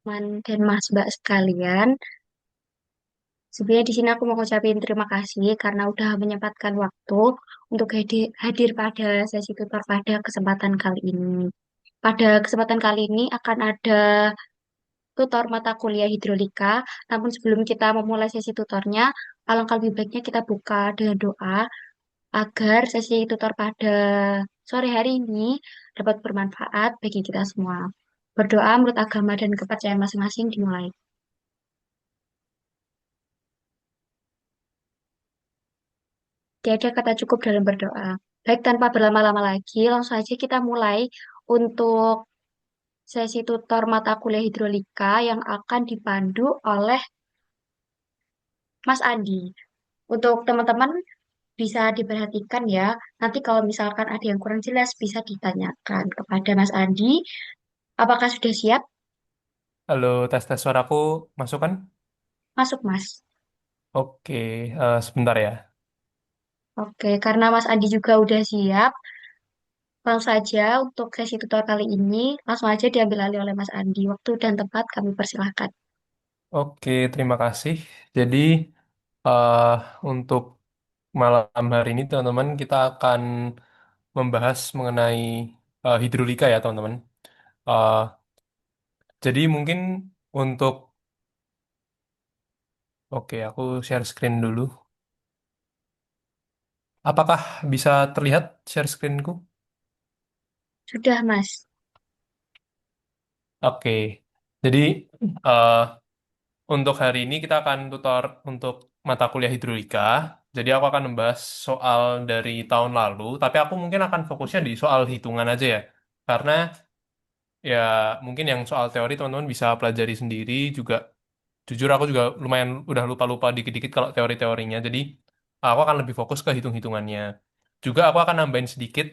Teman dan Mas Mbak sekalian, sebenarnya di sini aku mau ngucapin terima kasih karena udah menyempatkan waktu untuk hadir pada sesi tutor pada kesempatan kali ini. Pada kesempatan kali ini akan ada tutor mata kuliah hidrolika, namun sebelum kita memulai sesi tutornya, alangkah lebih baiknya kita buka dengan doa agar sesi tutor pada sore hari ini dapat bermanfaat bagi kita semua. Berdoa menurut agama dan kepercayaan masing-masing dimulai. Tiada kata cukup dalam berdoa. Baik, tanpa berlama-lama lagi, langsung aja kita mulai untuk sesi tutor mata kuliah hidrolika yang akan dipandu oleh Mas Andi. Untuk teman-teman bisa diperhatikan ya, nanti kalau misalkan ada yang kurang jelas bisa ditanyakan kepada Mas Andi. Apakah sudah siap? Halo, tes-tes suaraku masuk kan? Masuk, Mas. Oke, sebentar ya. Oke, karena Mas Andi juga udah siap, langsung saja untuk sesi tutor kali ini, langsung aja diambil alih oleh Mas Andi. Waktu dan tempat kami persilahkan. Oke, terima kasih. Jadi, eh, untuk malam hari ini, teman-teman, kita akan membahas mengenai hidrolika ya, teman-teman. Eh, jadi, mungkin untuk, oke, aku share screen dulu. Apakah bisa terlihat share screenku? Sudah, Mas. Oke, jadi eh, untuk hari ini kita akan tutor untuk mata kuliah hidrolika. Jadi aku akan membahas soal dari tahun lalu, tapi aku mungkin akan fokusnya di soal hitungan aja ya. Karena ya mungkin yang soal teori teman-teman bisa pelajari sendiri juga. Jujur aku juga lumayan udah lupa-lupa dikit-dikit kalau teori-teorinya. Jadi aku akan lebih fokus ke hitung-hitungannya. Juga aku akan nambahin sedikit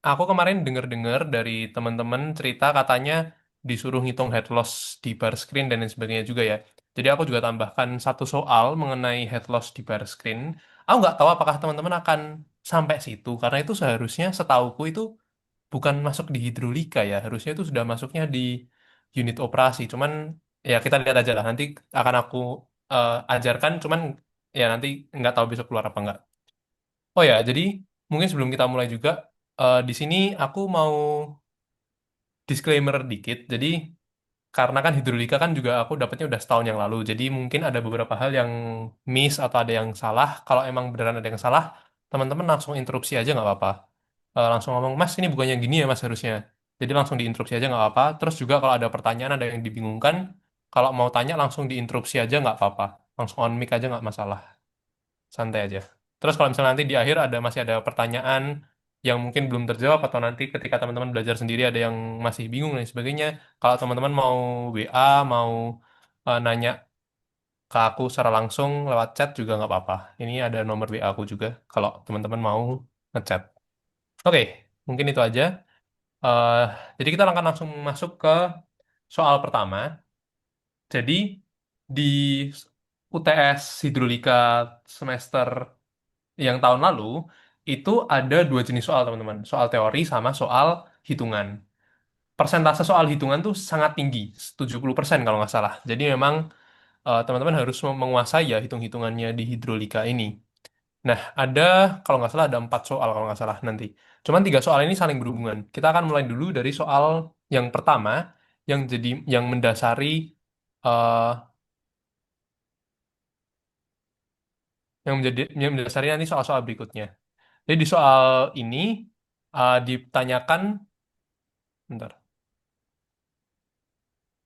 aku kemarin dengar-dengar dari teman-teman cerita katanya disuruh ngitung head loss di bar screen dan lain sebagainya juga ya. Jadi aku juga tambahkan satu soal mengenai head loss di bar screen. Aku nggak tahu apakah teman-teman akan sampai situ karena itu seharusnya setauku itu bukan masuk di hidrolika ya. Harusnya itu sudah masuknya di unit operasi. Cuman ya kita lihat aja lah. Nanti akan aku ajarkan. Cuman ya nanti nggak tahu besok keluar apa nggak. Oh ya, jadi mungkin sebelum kita mulai juga di sini aku mau disclaimer dikit. Jadi karena kan hidrolika kan juga aku dapatnya udah setahun yang lalu. Jadi mungkin ada beberapa hal yang miss atau ada yang salah. Kalau emang beneran ada yang salah, teman-teman langsung interupsi aja nggak apa-apa. Langsung ngomong, Mas ini bukannya gini ya Mas harusnya. Jadi langsung diinterupsi aja nggak apa-apa. Terus juga kalau ada pertanyaan, ada yang dibingungkan, kalau mau tanya langsung diinterupsi aja nggak apa-apa. Langsung on mic aja nggak masalah. Santai aja. Terus kalau misalnya nanti di akhir masih ada pertanyaan yang mungkin belum terjawab atau nanti ketika teman-teman belajar sendiri ada yang masih bingung dan sebagainya, kalau teman-teman mau WA, mau nanya ke aku secara langsung lewat chat juga nggak apa-apa. Ini ada nomor WA aku juga kalau teman-teman mau ngechat. Oke, mungkin itu aja. Eh, jadi kita akan langsung masuk ke soal pertama. Jadi di UTS Hidrolika semester yang tahun lalu itu ada dua jenis soal teman-teman, soal teori sama soal hitungan. Persentase soal hitungan tuh sangat tinggi, 70% kalau nggak salah. Jadi memang teman-teman harus menguasai ya hitung-hitungannya di hidrolika ini. Nah, ada kalau nggak salah ada 4 soal kalau nggak salah nanti. Cuman 3 soal ini saling berhubungan. Kita akan mulai dulu dari soal yang pertama yang mendasari eh, yang mendasari nanti soal-soal berikutnya. Jadi di soal ini ditanyakan, bentar,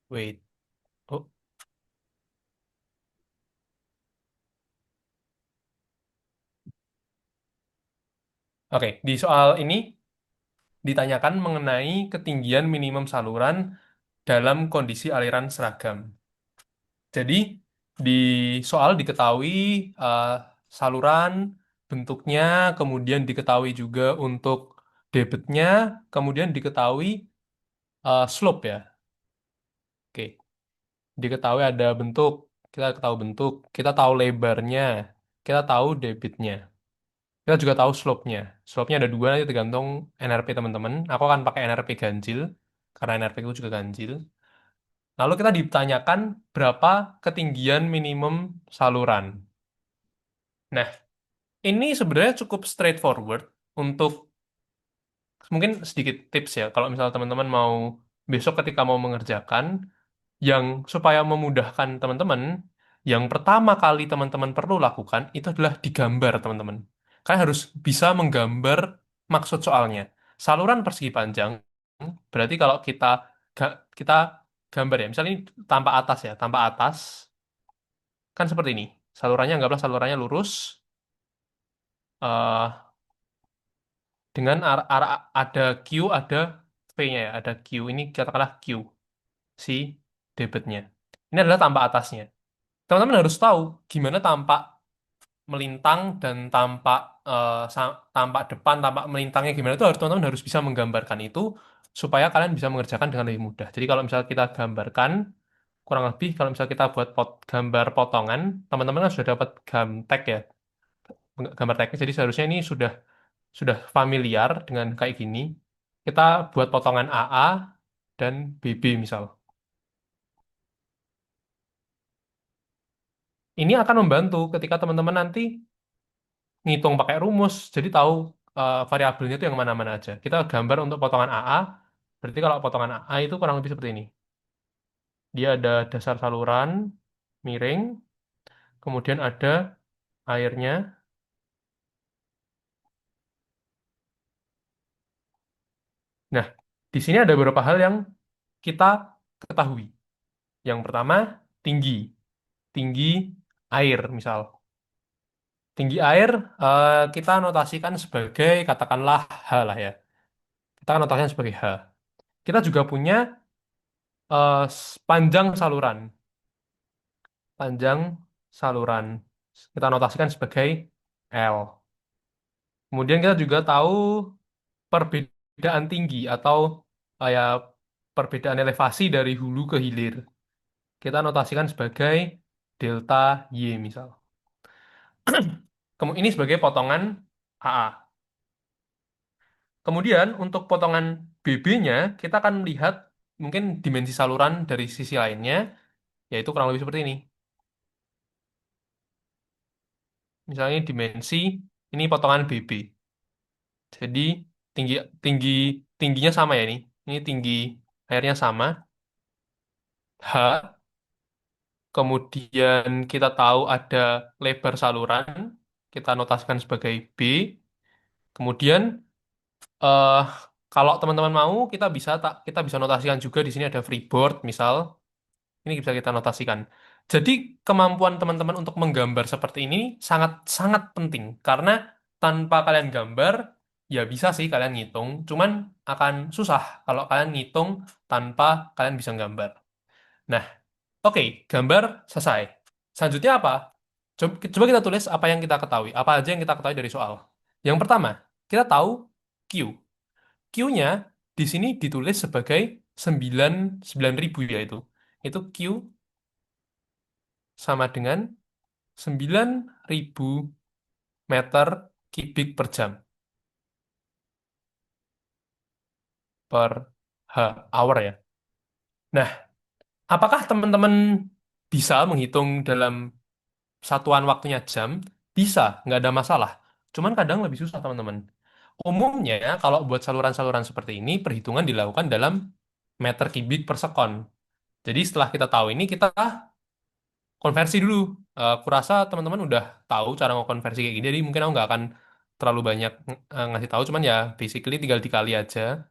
wait. Oh, oke. Di soal ini ditanyakan mengenai ketinggian minimum saluran dalam kondisi aliran seragam. Jadi di soal diketahui eh, saluran, bentuknya, kemudian diketahui juga untuk debitnya, kemudian diketahui slope ya. Oke, diketahui ada bentuk, kita tahu bentuk, kita tahu lebarnya, kita tahu debitnya. Kita juga tahu slope-nya. Slope-nya ada dua, nanti tergantung NRP teman-teman. Aku akan pakai NRP ganjil, karena NRP itu juga ganjil. Lalu kita ditanyakan berapa ketinggian minimum saluran. Nah, ini sebenarnya cukup straightforward untuk mungkin sedikit tips ya. Kalau misal teman-teman mau besok ketika mau mengerjakan, yang supaya memudahkan teman-teman, yang pertama kali teman-teman perlu lakukan itu adalah digambar, teman-teman. Kalian harus bisa menggambar maksud soalnya. Saluran persegi panjang, berarti kalau kita gambar ya, misalnya ini tanpa atas ya, tanpa atas, kan seperti ini. Salurannya, anggaplah salurannya lurus, eh, dengan arah ada Q, ada V-nya ya, ada Q. Ini katakanlah Q, si debitnya. Ini adalah tampak atasnya. Teman-teman harus tahu gimana tampak melintang dan tampak tampak depan, tampak melintangnya gimana itu harus teman-teman harus bisa menggambarkan itu supaya kalian bisa mengerjakan dengan lebih mudah. Jadi kalau misalnya kita gambarkan kurang lebih kalau misalnya kita buat gambar potongan, teman-teman kan sudah dapat gamtek ya, gambar teknis. Jadi seharusnya ini sudah familiar dengan kayak gini. Kita buat potongan AA dan BB misal. Ini akan membantu ketika teman-teman nanti ngitung pakai rumus, jadi tahu variabelnya itu yang mana-mana aja. Kita gambar untuk potongan AA, berarti kalau potongan AA itu kurang lebih seperti ini. Dia ada dasar saluran, miring, kemudian ada airnya. Nah, di sini ada beberapa hal yang kita ketahui. Yang pertama, tinggi. Tinggi air, misal. Tinggi air kita notasikan sebagai, katakanlah H lah ya. Kita notasikan sebagai H. Kita juga punya panjang saluran. Panjang saluran. Kita notasikan sebagai L. Kemudian kita juga tahu perbedaan tinggi atau ya perbedaan elevasi dari hulu ke hilir. Kita notasikan sebagai delta Y misal. Ini sebagai potongan AA. Kemudian untuk potongan BB-nya kita akan melihat mungkin dimensi saluran dari sisi lainnya, yaitu kurang lebih seperti ini. Misalnya dimensi ini potongan BB. Jadi tinggi tinggi tingginya sama ya nih. Ini tinggi airnya sama. H. Kemudian kita tahu ada lebar saluran. Kita notasikan sebagai B. Kemudian eh kalau teman-teman mau kita bisa notasikan juga di sini ada freeboard misal. Ini bisa kita notasikan. Jadi kemampuan teman-teman untuk menggambar seperti ini sangat sangat penting karena tanpa kalian gambar ya bisa sih kalian ngitung, cuman akan susah kalau kalian ngitung tanpa kalian bisa gambar. Nah, oke, gambar selesai. Selanjutnya apa? Coba kita tulis apa yang kita ketahui, apa aja yang kita ketahui dari soal. Yang pertama, kita tahu Q. Q-nya di sini ditulis sebagai 9.000 ya itu. Itu Q sama dengan 9.000 meter kubik per jam per hour ya. Nah, apakah teman-teman bisa menghitung dalam satuan waktunya jam? Bisa, nggak ada masalah. Cuman kadang lebih susah teman-teman. Umumnya kalau buat saluran-saluran seperti ini, perhitungan dilakukan dalam meter kubik per sekon. Jadi setelah kita tahu ini, kita konversi dulu. Kurasa teman-teman udah tahu cara ngekonversi kayak gini, jadi mungkin aku nggak akan terlalu banyak ngasih tahu, cuman ya basically tinggal dikali aja.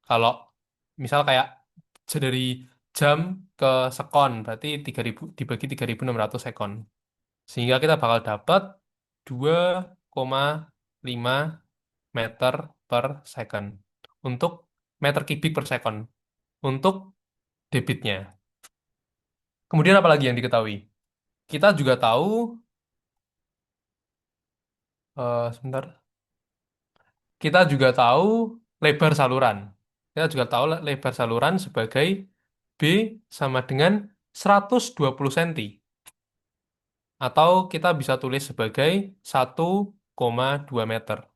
Kalau misal kayak dari jam ke sekon, berarti 3.000 dibagi 3.600 sekon. Sehingga kita bakal dapat 2,5 meter per second untuk meter kubik per second untuk debitnya. Kemudian apa lagi yang diketahui? Kita juga tahu, sebentar. Kita juga tahu lebar saluran. Kita juga tahu lebar saluran sebagai B sama dengan 120 cm. Atau kita bisa tulis sebagai 1,2 meter.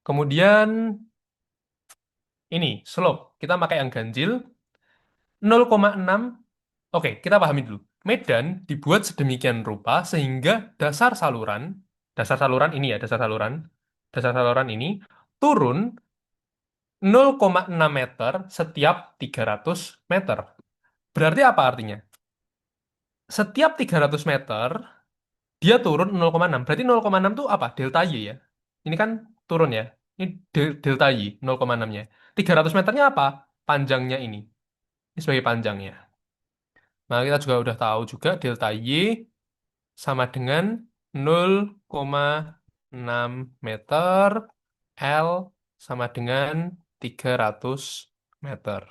Kemudian Ini, slope. Kita pakai yang ganjil, 0,6. Oke, kita pahami dulu. Medan dibuat sedemikian rupa sehingga dasar saluran ini ya, dasar saluran ini turun 0,6 meter setiap 300 meter. Berarti apa artinya? Setiap 300 meter, dia turun 0,6. Berarti 0,6 itu apa? Delta Y ya. Ini kan turun ya. Ini delta Y 0,6-nya. 300 meternya apa? Panjangnya ini. Ini sebagai panjangnya. Nah, kita juga udah tahu juga delta Y sama dengan 0,6 meter. L sama dengan 300 meter.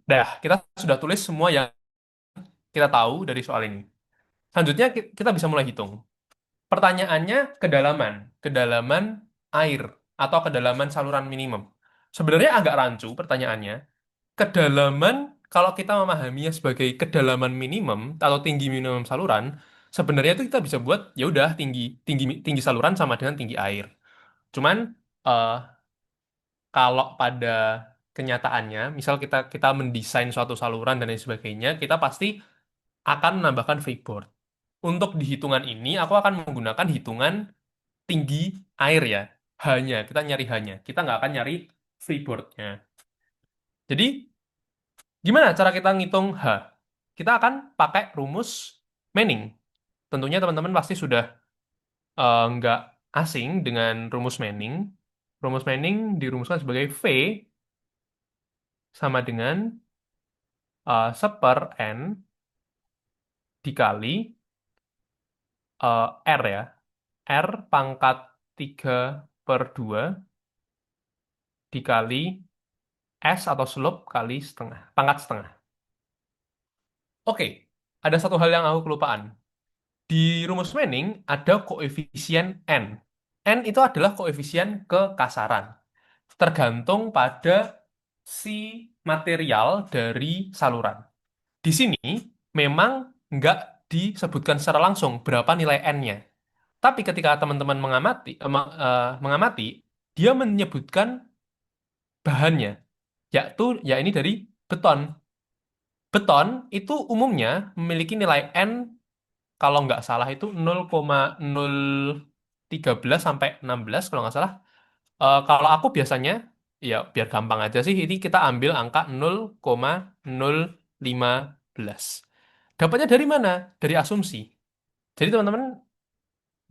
Dah, kita sudah tulis semua yang kita tahu dari soal ini. Selanjutnya kita bisa mulai hitung. Pertanyaannya kedalaman, kedalaman air atau kedalaman saluran minimum. Sebenarnya agak rancu pertanyaannya. Kedalaman kalau kita memahaminya sebagai kedalaman minimum atau tinggi minimum saluran, sebenarnya itu kita bisa buat ya udah tinggi tinggi tinggi saluran sama dengan tinggi air. Cuman eh, kalau pada kenyataannya, misal kita kita mendesain suatu saluran dan lain sebagainya, kita pasti akan menambahkan freeboard. Untuk di hitungan ini, aku akan menggunakan hitungan tinggi air ya. Hanya, kita nyari hanya. Kita nggak akan nyari freeboardnya. Jadi, gimana cara kita ngitung H? Kita akan pakai rumus Manning. Tentunya teman-teman pasti sudah nggak asing dengan rumus Manning. Rumus Manning dirumuskan sebagai V sama dengan seper N dikali R ya. R pangkat 3/2 dikali S atau slope kali setengah, pangkat setengah. Oke, ada satu hal yang aku kelupaan. Di rumus Manning ada koefisien N. N itu adalah koefisien kekasaran. Tergantung pada si material dari saluran. Di sini memang nggak disebutkan secara langsung berapa nilai N-nya. Tapi ketika teman-teman mengamati, dia menyebutkan bahannya, yaitu ya ini dari beton. Beton itu umumnya memiliki nilai N kalau nggak salah itu 0,013 sampai 16 kalau nggak salah. Kalau aku biasanya ya biar gampang aja sih ini kita ambil angka 0,015. Dapatnya dari mana? Dari asumsi. Jadi teman-teman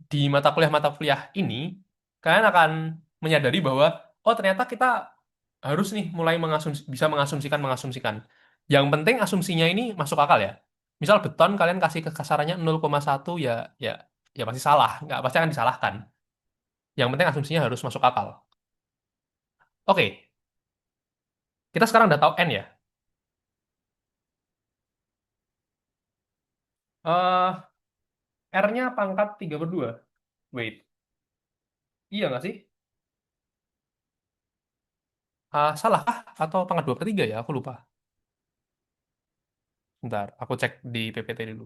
di mata kuliah ini kalian akan menyadari bahwa oh ternyata kita harus nih mulai bisa mengasumsikan. Yang penting asumsinya ini masuk akal ya. Misal beton kalian kasih kekasarannya 0,1 ya ya ya pasti salah, nggak pasti akan disalahkan. Yang penting asumsinya harus masuk akal. Oke, kita sekarang udah tahu N ya. Eh R-nya pangkat 3/2. Wait, iya nggak sih? Salah kah? Atau pangkat 2/3 ya? Aku lupa. Bentar, aku cek di PPT dulu.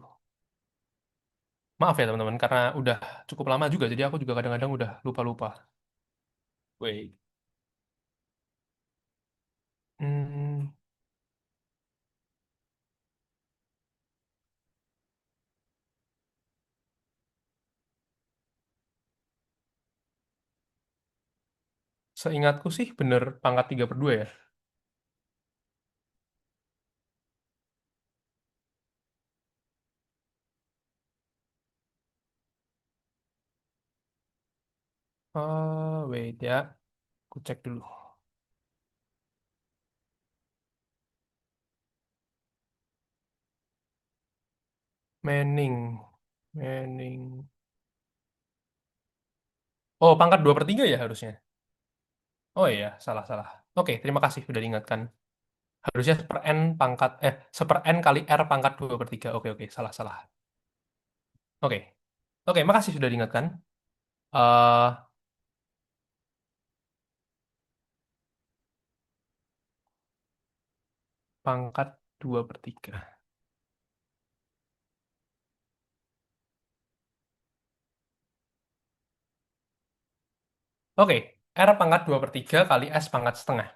Maaf ya teman-teman, karena udah cukup lama juga, jadi aku juga kadang-kadang udah lupa-lupa. Wait. Hmm, seingatku sih bener pangkat 3/2 ya. Wait ya, aku cek dulu. Manning. Manning. Oh, pangkat 2/3 ya harusnya. Oh iya, salah-salah. Oke, terima kasih sudah diingatkan. Harusnya seper N kali R pangkat 2/3. Oke, oke, salah-salah. Oke, oke, makasih sudah diingatkan. eh Pangkat 2/3. Oke, R pangkat 2 per 3 kali S pangkat setengah.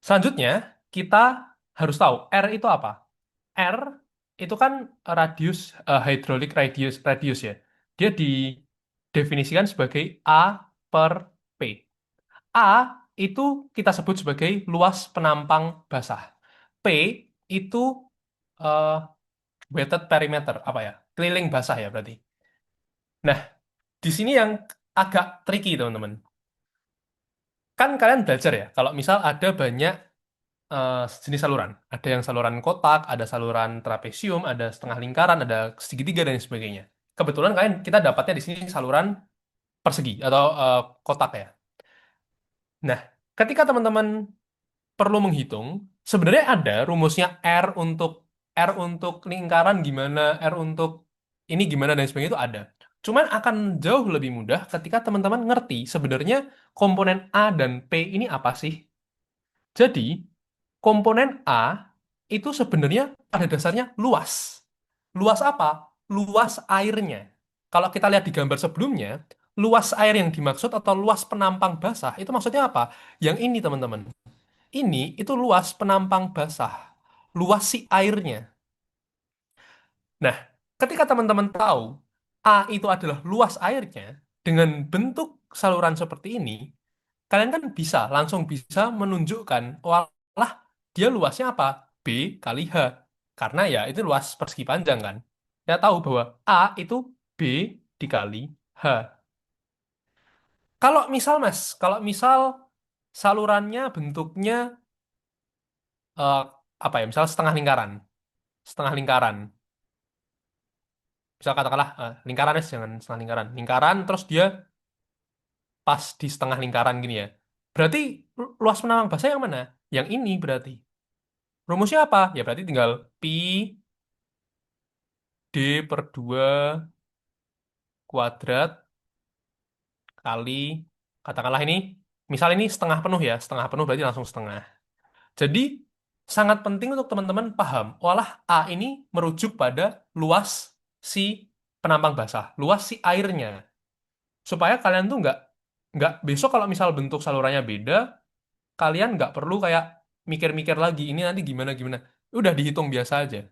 Selanjutnya, kita harus tahu R itu apa. R itu kan radius, hydraulic radius ya. Dia didefinisikan sebagai A per P. A itu kita sebut sebagai luas penampang basah. P itu eh, wetted perimeter, apa ya? Keliling basah ya berarti. Nah, di sini yang agak tricky teman-teman. Kan kalian belajar ya, kalau misal ada banyak eh, jenis saluran. Ada yang saluran kotak, ada saluran trapesium, ada setengah lingkaran, ada segitiga dan sebagainya. Kebetulan kita dapatnya di sini saluran persegi atau kotak ya. Nah, ketika teman-teman perlu menghitung, sebenarnya ada rumusnya R untuk lingkaran gimana, R untuk ini gimana dan sebagainya itu ada. Cuman akan jauh lebih mudah ketika teman-teman ngerti sebenarnya komponen A dan P ini apa sih. Jadi, komponen A itu sebenarnya pada dasarnya luas. Luas apa? Luas airnya. Kalau kita lihat di gambar sebelumnya, luas air yang dimaksud atau luas penampang basah itu maksudnya apa? Yang ini teman-teman. Ini itu luas penampang basah. Luas si airnya. Nah, ketika teman-teman tahu A itu adalah luas airnya dengan bentuk saluran seperti ini, kalian kan langsung bisa menunjukkan, walah dia luasnya apa? B kali H. Karena ya itu luas persegi panjang kan. Ya tahu bahwa A itu B dikali H. Kalau misal salurannya bentuknya eh, apa ya? Misal setengah lingkaran. Setengah lingkaran. Misal katakanlah lingkaran ya, jangan setengah lingkaran. Lingkaran terus dia pas di setengah lingkaran gini ya. Berarti luas penambang basah yang mana? Yang ini berarti. Rumusnya apa? Ya berarti tinggal pi D per 2 kuadrat kali, katakanlah ini, misal ini setengah penuh ya, setengah penuh berarti langsung setengah. Jadi, sangat penting untuk teman-teman paham, olah A ini merujuk pada luas si penampang basah, luas si airnya. Supaya kalian tuh nggak besok kalau misal bentuk salurannya beda, kalian nggak perlu kayak mikir-mikir lagi, ini nanti gimana-gimana. Udah dihitung biasa aja.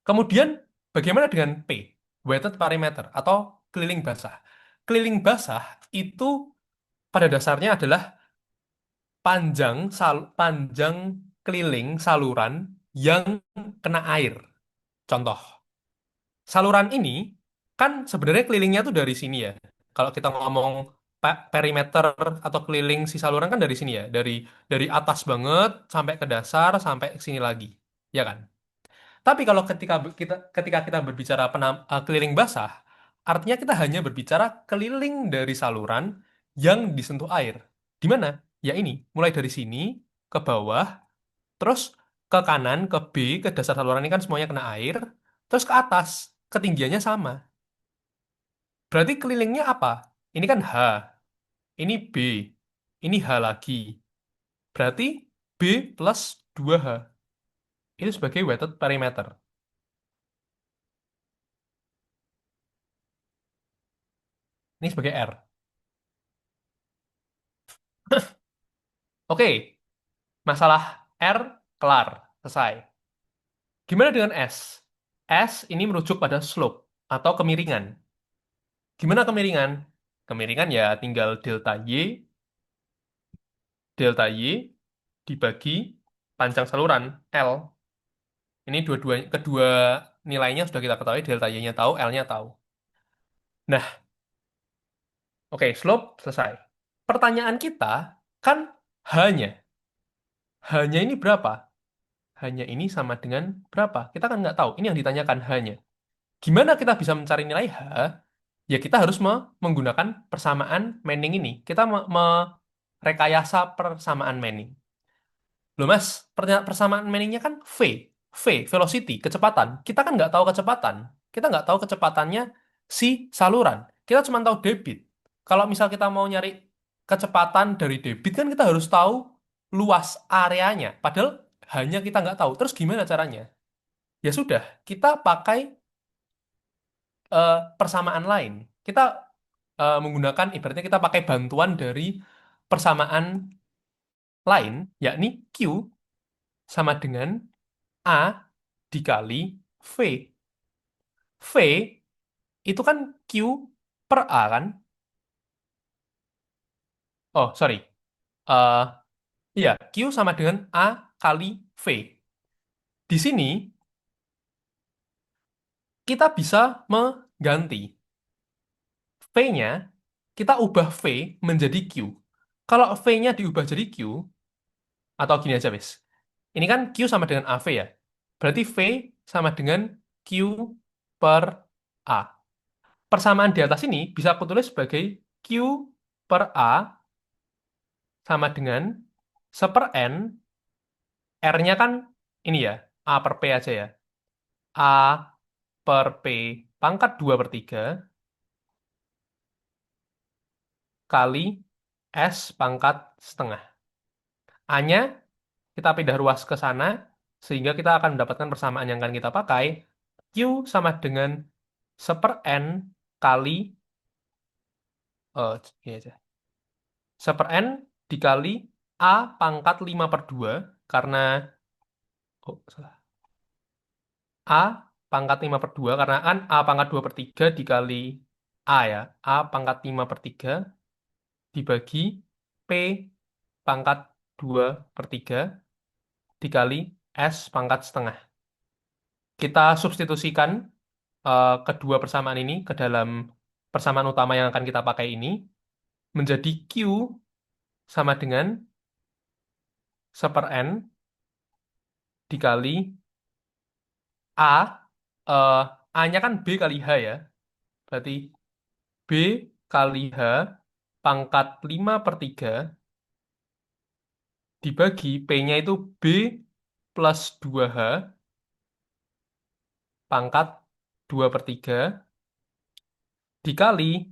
Kemudian, bagaimana dengan P? Wetted perimeter atau keliling basah. Keliling basah itu pada dasarnya adalah panjang keliling saluran yang kena air. Contoh, saluran ini kan sebenarnya kelilingnya tuh dari sini ya. Kalau kita ngomong perimeter atau keliling si saluran kan dari sini ya, dari atas banget sampai ke dasar sampai ke sini lagi. Ya kan? Tapi kalau ketika kita berbicara keliling basah, artinya kita hanya berbicara keliling dari saluran yang disentuh air. Di mana? Ya ini, mulai dari sini ke bawah, terus ke kanan, ke B, ke dasar saluran ini kan semuanya kena air, terus ke atas, ketinggiannya sama. Berarti kelilingnya apa? Ini kan H, ini B, ini H lagi. Berarti B plus 2H. Itu sebagai wetted perimeter. Ini sebagai R. Oke, masalah R kelar, selesai. Gimana dengan S? S ini merujuk pada slope atau kemiringan. Gimana kemiringan? Kemiringan ya tinggal delta Y dibagi panjang saluran L. Ini kedua nilainya sudah kita ketahui, delta Y-nya tahu, L-nya tahu. Nah, oke, slope selesai. Pertanyaan kita kan hanya. Hanya ini berapa? Hanya ini sama dengan berapa? Kita kan nggak tahu. Ini yang ditanyakan hanya. Gimana kita bisa mencari nilai H? Ya kita harus menggunakan persamaan Manning ini. Kita merekayasa persamaan Manning. Loh mas, persamaan Manningnya kan V, velocity, kecepatan. Kita kan nggak tahu kecepatan. Kita nggak tahu kecepatannya si saluran. Kita cuma tahu debit. Kalau misal kita mau nyari kecepatan dari debit kan kita harus tahu luas areanya. Padahal hanya kita nggak tahu. Terus gimana caranya? Ya sudah, kita pakai persamaan lain. Kita menggunakan ibaratnya kita pakai bantuan dari persamaan lain, yakni Q sama dengan A dikali V. V itu kan Q per A kan? Oh, sorry. Eh iya, Q sama dengan A kali V. Di sini kita bisa mengganti V-nya, kita ubah V menjadi Q. Kalau V-nya diubah jadi Q, atau gini aja, wes. Ini kan Q sama dengan AV ya. Berarti V sama dengan Q per A. Persamaan di atas ini bisa aku tulis sebagai Q per A sama dengan seper N, R-nya kan ini ya, A per P aja ya. A per P pangkat 2 per 3 kali S pangkat setengah. A-nya kita pindah ruas ke sana, sehingga kita akan mendapatkan persamaan yang akan kita pakai. Q sama dengan seper N kali, ini aja. Seper N dikali A pangkat 5 per 2, karena, salah. A pangkat 5 per 2, karena kan A pangkat 2 per 3 dikali A ya. A pangkat 5 per 3 dibagi P pangkat 2 per 3 dikali S pangkat setengah. Kita substitusikan kedua persamaan ini ke dalam persamaan utama yang akan kita pakai ini, menjadi Q sama dengan seper N dikali A, eh, A-nya kan B kali H ya, berarti B kali H pangkat 5 per 3 dibagi P-nya itu B plus 2H pangkat 2 per 3 dikali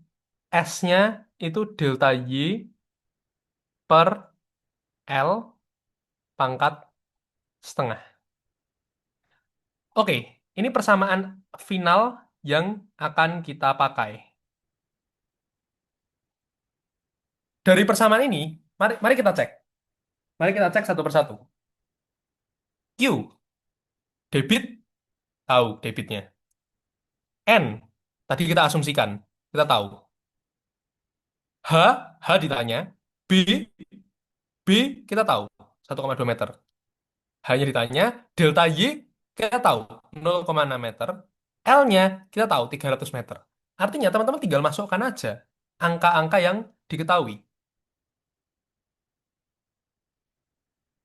S-nya itu delta Y per L pangkat setengah. Oke, ini persamaan final yang akan kita pakai. Dari persamaan ini, mari, mari kita cek. Mari kita cek satu persatu. Q, debit, tahu debitnya. N, tadi kita asumsikan, kita tahu. H, H ditanya. B, B kita tahu, 1,2 meter. Hanya ditanya, delta Y kita tahu, 0,6 meter. L-nya kita tahu, 300 meter. Artinya teman-teman tinggal masukkan aja angka-angka yang diketahui.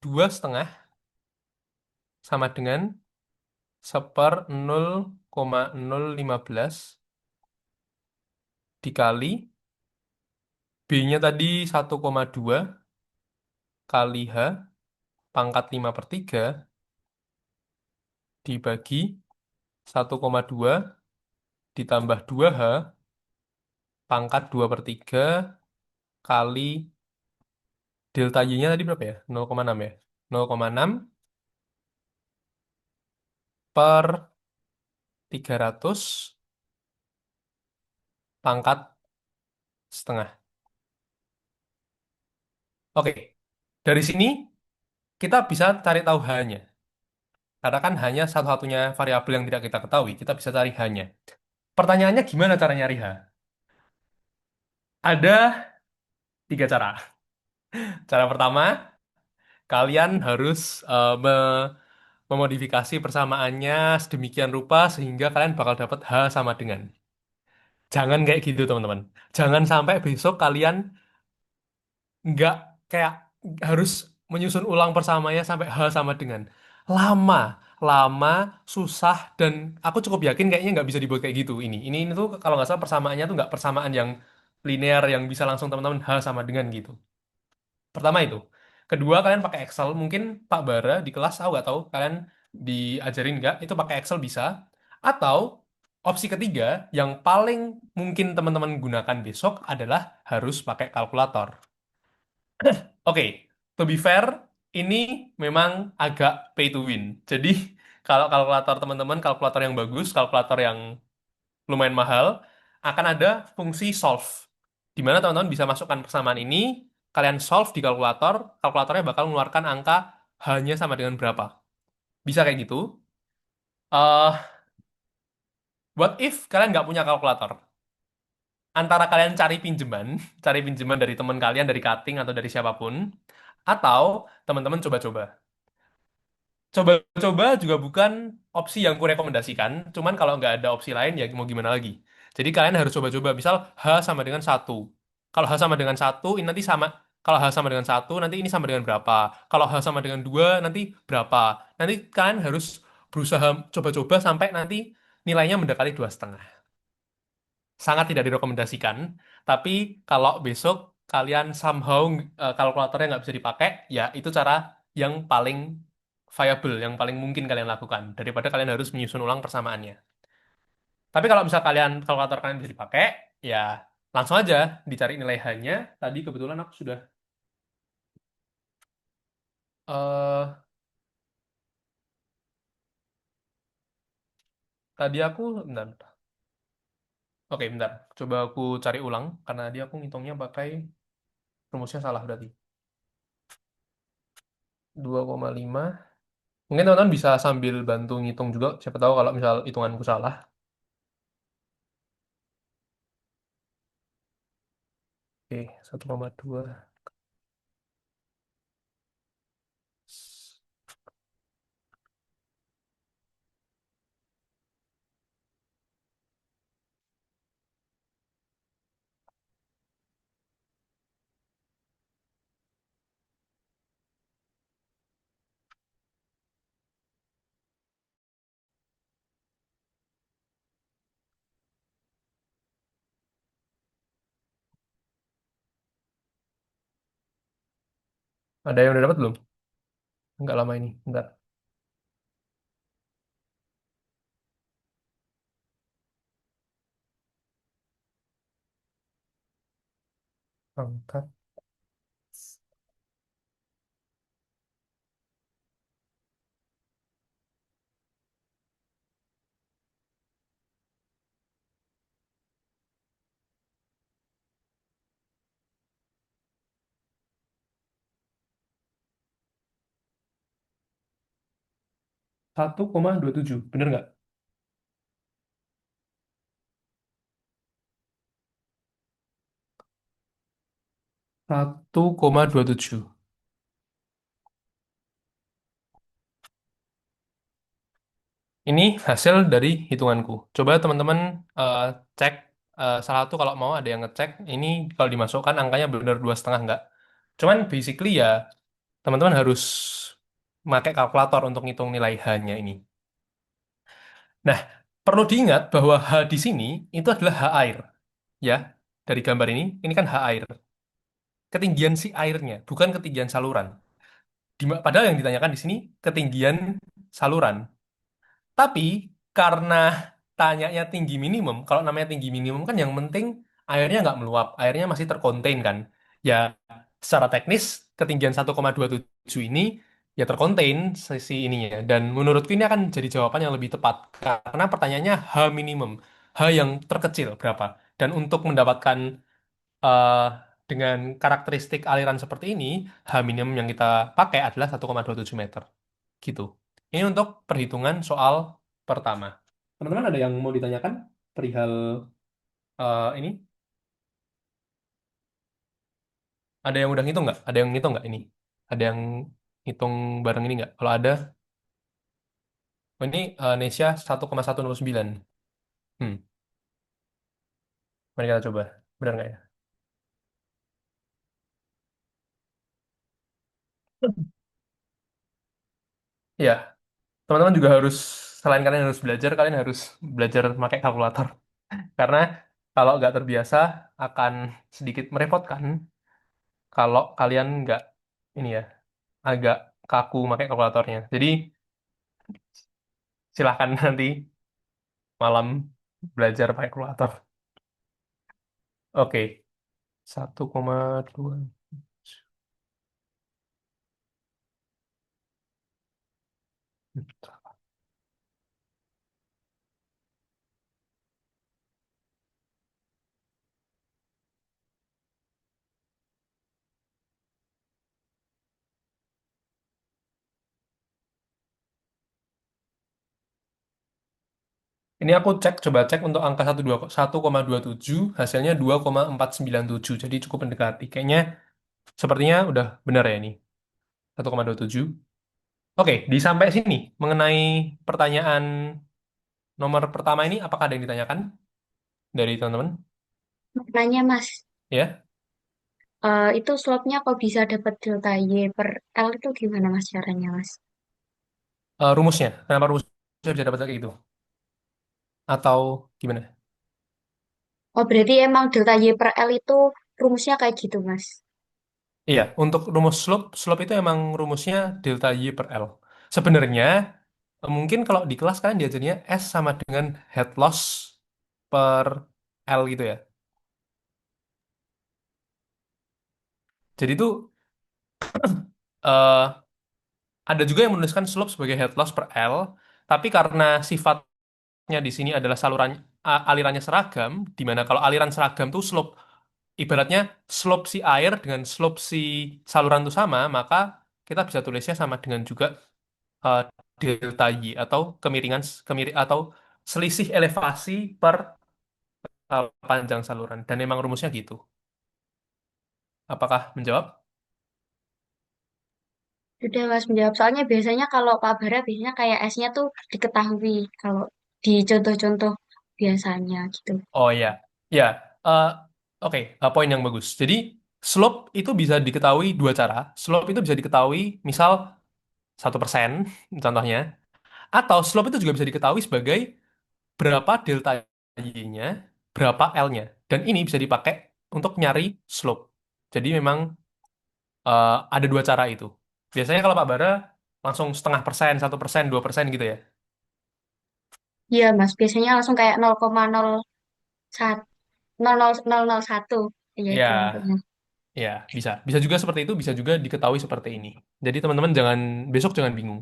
2,5 sama dengan seper 0,015 dikali B-nya tadi 1,2 kali H pangkat 5 per 3 dibagi 1,2 ditambah 2H pangkat 2 per 3 kali delta Y-nya tadi berapa ya? 0,6 ya? 0,6 per 300 pangkat setengah. Oke, dari sini kita bisa cari tahu H-nya. Karena kan hanya satu-satunya variabel yang tidak kita ketahui, kita bisa cari H-nya. Pertanyaannya gimana cara nyari H? Ada tiga cara. Cara pertama, kalian harus memodifikasi persamaannya sedemikian rupa sehingga kalian bakal dapat H sama dengan. Jangan kayak gitu, teman-teman. Jangan sampai besok kalian nggak kayak harus menyusun ulang persamaannya sampai H sama dengan. Lama, lama, susah, dan aku cukup yakin kayaknya nggak bisa dibuat kayak gitu ini. Ini tuh kalau nggak salah persamaannya tuh nggak persamaan yang linear yang bisa langsung teman-teman H sama dengan gitu. Pertama itu. Kedua, kalian pakai Excel. Mungkin Pak Bara di kelas, aku nggak tahu kalian diajarin nggak, itu pakai Excel bisa. Atau opsi ketiga, yang paling mungkin teman-teman gunakan besok adalah harus pakai kalkulator. Oke, to be fair, ini memang agak pay to win. Jadi, kalau kalkulator teman-teman, kalkulator yang bagus, kalkulator yang lumayan mahal, akan ada fungsi solve. Di mana teman-teman bisa masukkan persamaan ini, kalian solve di kalkulator, kalkulatornya bakal mengeluarkan angka hanya sama dengan berapa. Bisa kayak gitu. What if kalian nggak punya kalkulator? Antara kalian cari pinjaman, cari pinjaman dari teman kalian, dari cutting atau dari siapapun, atau teman-teman coba-coba. Coba-coba juga bukan opsi yang kurekomendasikan, cuman kalau nggak ada opsi lain ya mau gimana lagi. Jadi kalian harus coba-coba, misal H sama dengan satu. Kalau H sama dengan satu, ini nanti sama. Kalau H sama dengan satu, nanti ini sama dengan berapa. Kalau H sama dengan dua, nanti berapa. Nanti kalian harus berusaha coba-coba sampai nanti nilainya mendekati 2,5. Sangat tidak direkomendasikan. Tapi kalau besok kalian somehow kalkulatornya nggak bisa dipakai, ya itu cara yang paling viable, yang paling mungkin kalian lakukan daripada kalian harus menyusun ulang persamaannya. Tapi kalau misal kalian kalkulator kalian bisa dipakai, ya langsung aja dicari nilai hanya. Tadi kebetulan aku sudah eh tadi aku bentar. Oke, bentar. Coba aku cari ulang karena tadi aku ngitungnya pakai rumusnya salah berarti. 2,5. Mungkin teman-teman bisa sambil bantu ngitung juga, siapa tahu kalau misal hitunganku salah. Oke, 1,2. Ada yang udah dapat belum? Enggak lama ini. Bentar. Angkat 1,27. Bener nggak? 1,27. Ini hasil dari hitunganku. Coba teman-teman eh, cek salah satu kalau mau ada yang ngecek ini kalau dimasukkan angkanya benar 2,5 nggak. Cuman basically ya teman-teman harus pakai kalkulator untuk ngitung nilai H-nya ini. Nah, perlu diingat bahwa H di sini itu adalah H air. Ya, dari gambar ini kan H air. Ketinggian si airnya, bukan ketinggian saluran. Padahal yang ditanyakan di sini ketinggian saluran. Tapi karena tanyanya tinggi minimum, kalau namanya tinggi minimum kan yang penting airnya nggak meluap, airnya masih terkonten kan. Ya, secara teknis ketinggian 1,27 ini ya terkonten sisi ininya. Dan menurutku ini akan jadi jawaban yang lebih tepat karena pertanyaannya H minimum, H yang terkecil berapa. Dan untuk mendapatkan eh, dengan karakteristik aliran seperti ini, H minimum yang kita pakai adalah 1,27 meter. Gitu. Ini untuk perhitungan soal pertama. Teman-teman ada yang mau ditanyakan perihal ini? Ada yang udah ngitung nggak? Ada yang ngitung nggak ini? Ada yang ngitung bareng ini nggak? Kalau ada, oh ini Nesya 1,109. Hmm, mari kita coba. Benar nggak ya? Iya, teman-teman juga harus, selain kalian harus belajar, kalian harus belajar pakai kalkulator. Karena kalau nggak terbiasa akan sedikit merepotkan kalau kalian nggak ini ya, agak kaku pakai kalkulatornya. Jadi silahkan nanti malam belajar pakai kalkulator. Oke, 1,2. Ini aku coba cek untuk angka 1,27, hasilnya 2,497. Jadi cukup mendekati. Kayaknya sepertinya udah benar ya ini. 1,27. Oke, di sampai sini mengenai pertanyaan nomor pertama ini, apakah ada yang ditanyakan dari teman-teman? Nanya Mas, Ya, itu slotnya kok bisa dapat delta Y per L itu gimana Mas caranya Mas? rumusnya. Kenapa rumusnya bisa dapat kayak gitu? Atau gimana? Oh berarti emang delta Y per L itu rumusnya kayak gitu Mas? Iya, untuk rumus slope itu emang rumusnya delta Y per L. Sebenarnya, mungkin kalau di kelas kan diajarnya S sama dengan head loss per L gitu ya. Jadi itu eh, ada juga yang menuliskan slope sebagai head loss per L, tapi karena sifatnya di sini adalah alirannya seragam, di mana kalau aliran seragam tuh slope, ibaratnya slope si air dengan slope si saluran itu sama, maka kita bisa tulisnya sama dengan juga eh, delta Y atau atau selisih elevasi per panjang saluran. Dan memang rumusnya gitu. Apakah menjawab? Sudah Mas menjawab. Soalnya biasanya kalau Pak Bara biasanya kayak S-nya tuh diketahui kalau di contoh-contoh biasanya gitu. Oh ya, ya. eh, oke, poin yang bagus. Jadi slope itu bisa diketahui dua cara. Slope itu bisa diketahui, misal 1%, contohnya. Atau slope itu juga bisa diketahui sebagai berapa delta Y-nya, berapa L-nya. Dan ini bisa dipakai untuk nyari slope. Jadi memang ada dua cara itu. Biasanya kalau Pak Bara langsung 0,5%, 1%, 2% gitu ya. Iya Mas, biasanya langsung kayak 0,01 0,0001. Iya itu Ya, intinya. ya, bisa. Bisa juga seperti itu, bisa juga diketahui seperti ini. Jadi teman-teman besok jangan bingung.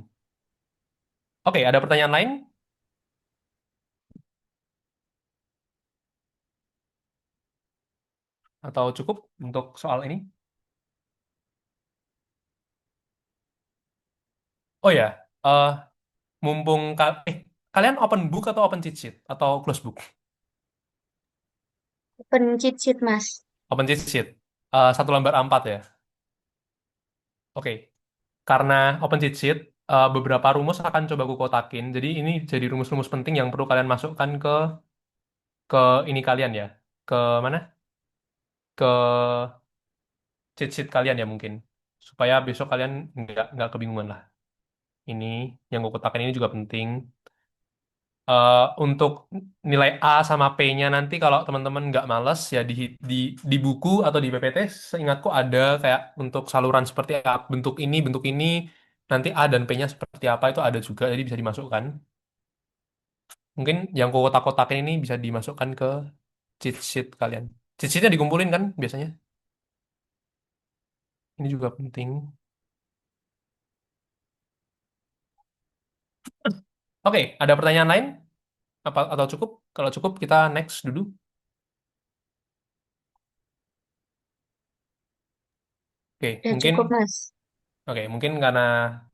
Oke, ada pertanyaan lain atau cukup untuk soal ini? Oh ya, eh mumpung kalian open book atau open cheat sheet atau close book? Open cheat sheet Mas. Open cheat sheet. Satu lembar A4 ya. Oke, karena open cheat sheet, beberapa rumus akan coba aku kotakin. Jadi ini jadi rumus-rumus penting yang perlu kalian masukkan ke ini kalian ya. Ke mana? Ke cheat sheet kalian ya mungkin. Supaya besok kalian nggak kebingungan lah. Ini yang aku kotakan ini juga penting. Untuk nilai A sama P-nya nanti kalau teman-teman nggak males ya di di buku atau di PPT seingatku ada kayak untuk saluran seperti apa, bentuk ini nanti A dan P-nya seperti apa itu ada juga jadi bisa dimasukkan. Mungkin yang kotak-kotakin ini bisa dimasukkan ke cheat sheet kalian. Cheat sheetnya dikumpulin kan biasanya. Ini juga penting. Oke, ada pertanyaan lain? Apa atau cukup? Kalau cukup kita next dulu. Oke, Udah mungkin cukup Mas. mungkin karena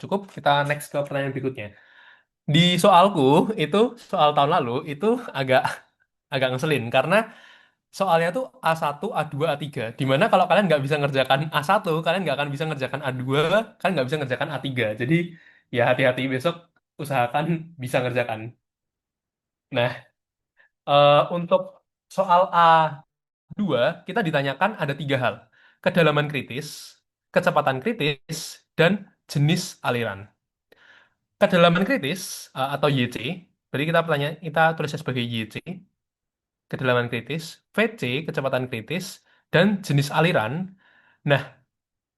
cukup kita next ke pertanyaan berikutnya. Di soalku itu soal tahun lalu itu agak agak ngeselin karena soalnya tuh A1, A2, A3. Dimana kalau kalian nggak bisa ngerjakan A1, kalian nggak akan bisa ngerjakan A2, kalian nggak bisa ngerjakan A3. Jadi ya hati-hati besok usahakan bisa ngerjakan. Nah, untuk soal A2 kita ditanyakan ada tiga hal. Kedalaman kritis, kecepatan kritis, dan jenis aliran. Kedalaman kritis atau YC, berarti kita tulisnya sebagai YC, kedalaman kritis, VC, kecepatan kritis, dan jenis aliran. Nah,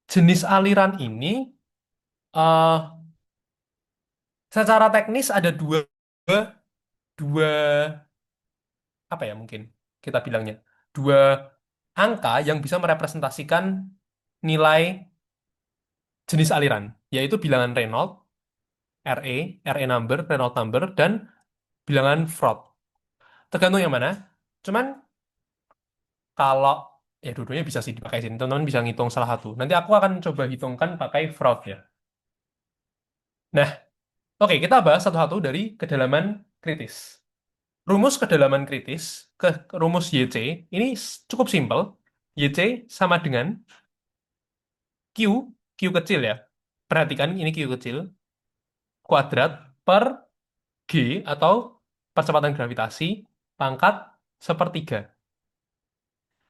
jenis aliran ini eh, secara teknis ada dua apa ya mungkin kita bilangnya dua angka yang bisa merepresentasikan nilai jenis aliran, yaitu bilangan Reynolds, RE number, Reynolds number, dan bilangan Frost. Tergantung yang mana. Cuman kalau ya dua-duanya bisa sih dipakai sini. Teman-teman bisa ngitung salah satu. Nanti aku akan coba hitungkan pakai fraud ya. Nah, oke kita bahas satu-satu dari kedalaman kritis. rumus kedalaman kritis ke rumus YC ini cukup simpel. YC sama dengan Q, Q kecil ya. Perhatikan ini Q kecil, kuadrat per G atau percepatan gravitasi pangkat sepertiga.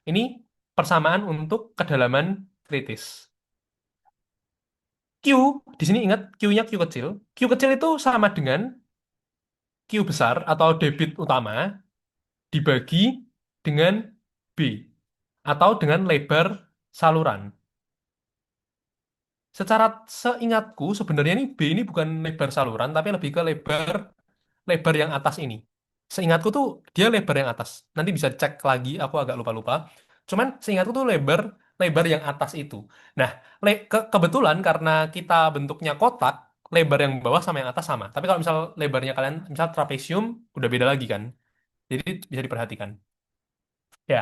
Ini persamaan untuk kedalaman kritis. Q, di sini ingat Q-nya Q kecil. Q kecil itu sama dengan Q besar atau debit utama dibagi dengan B atau dengan lebar saluran. Secara seingatku sebenarnya ini B ini bukan lebar saluran tapi lebih ke lebar lebar yang atas ini. Seingatku tuh dia lebar yang atas. Nanti bisa cek lagi, aku agak lupa-lupa. Cuman seingatku tuh lebar lebar yang atas itu. Nah, kebetulan karena kita bentuknya kotak, lebar yang bawah sama yang atas sama. Tapi kalau misal lebarnya kalian misal trapesium udah beda lagi kan. Jadi bisa diperhatikan. Ya,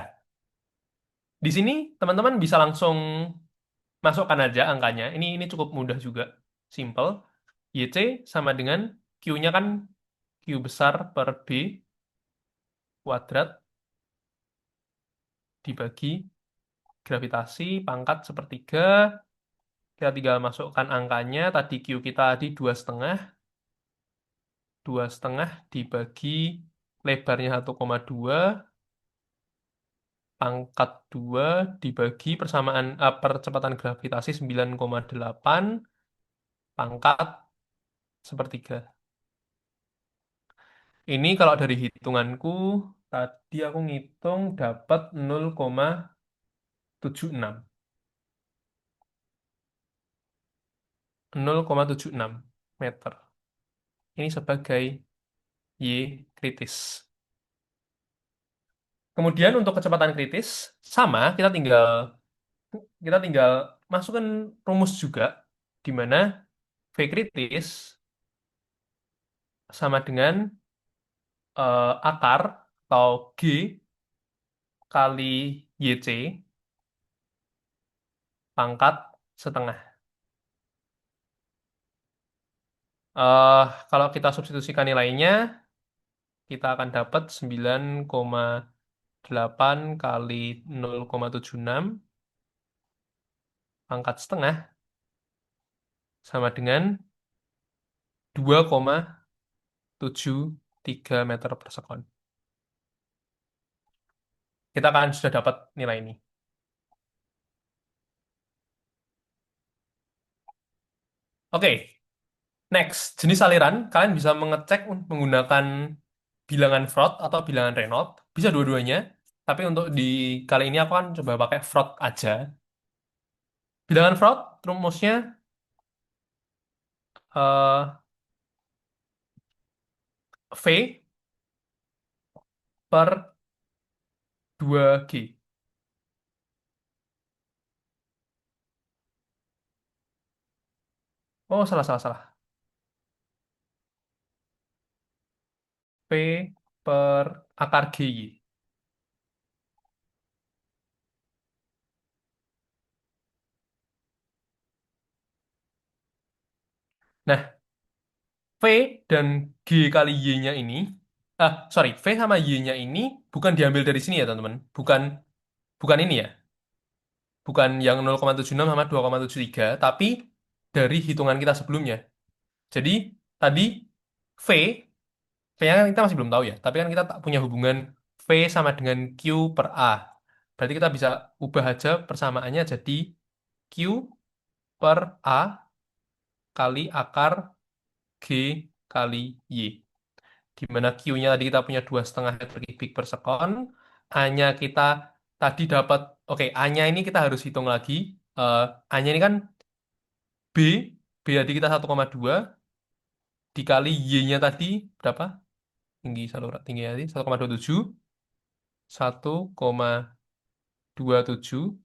di sini teman-teman bisa langsung masukkan aja angkanya. Ini cukup mudah juga. Simple. YC sama dengan Q-nya kan Q besar per B kuadrat dibagi gravitasi pangkat sepertiga. Kita tinggal masukkan angkanya. Tadi Q kita tadi 2,5. 2,5 dibagi lebarnya 1,2 pangkat 2 dibagi percepatan gravitasi 9,8 pangkat sepertiga. Ini kalau dari hitunganku, tadi aku ngitung dapat 0,76. 0,76 meter. Ini sebagai Y kritis. Kemudian untuk kecepatan kritis, sama, kita tinggal masukkan rumus juga, di mana V kritis sama dengan akar atau G kali YC pangkat setengah. Eh Kalau kita substitusikan nilainya, kita akan dapat 9,8 kali 0,76 pangkat setengah sama dengan 2,73 meter per sekon. Kita akan sudah dapat nilai ini. Oke, next. Jenis aliran, kalian bisa mengecek menggunakan bilangan Frost atau bilangan Reynolds. Bisa dua-duanya. Tapi untuk di kali ini aku akan coba pakai Frost aja. Bilangan Frost, rumusnya eh, V per 2G. Oh, salah, salah, salah. V per akar GY. Nah, V dan G kali Y-nya ini, sorry, V sama Y-nya ini bukan diambil dari sini ya, teman-teman. Bukan, bukan ini ya. Bukan yang 0,76 sama 2,73, tapi dari hitungan kita sebelumnya. Jadi, tadi V, V-nya kan kita masih belum tahu ya, tapi kan kita tak punya hubungan V sama dengan Q per A. Berarti kita bisa ubah aja persamaannya jadi Q per A kali akar G kali Y. Di mana Q-nya tadi kita punya 2,5 meter kubik per sekon. A-nya kita tadi dapat, oke, A-nya ini kita harus hitung lagi. Eh, A-nya ini kan B, B tadi kita 1,2 dikali Y-nya tadi berapa? Tinggi saluran tinggi tadi 1,27, 1,27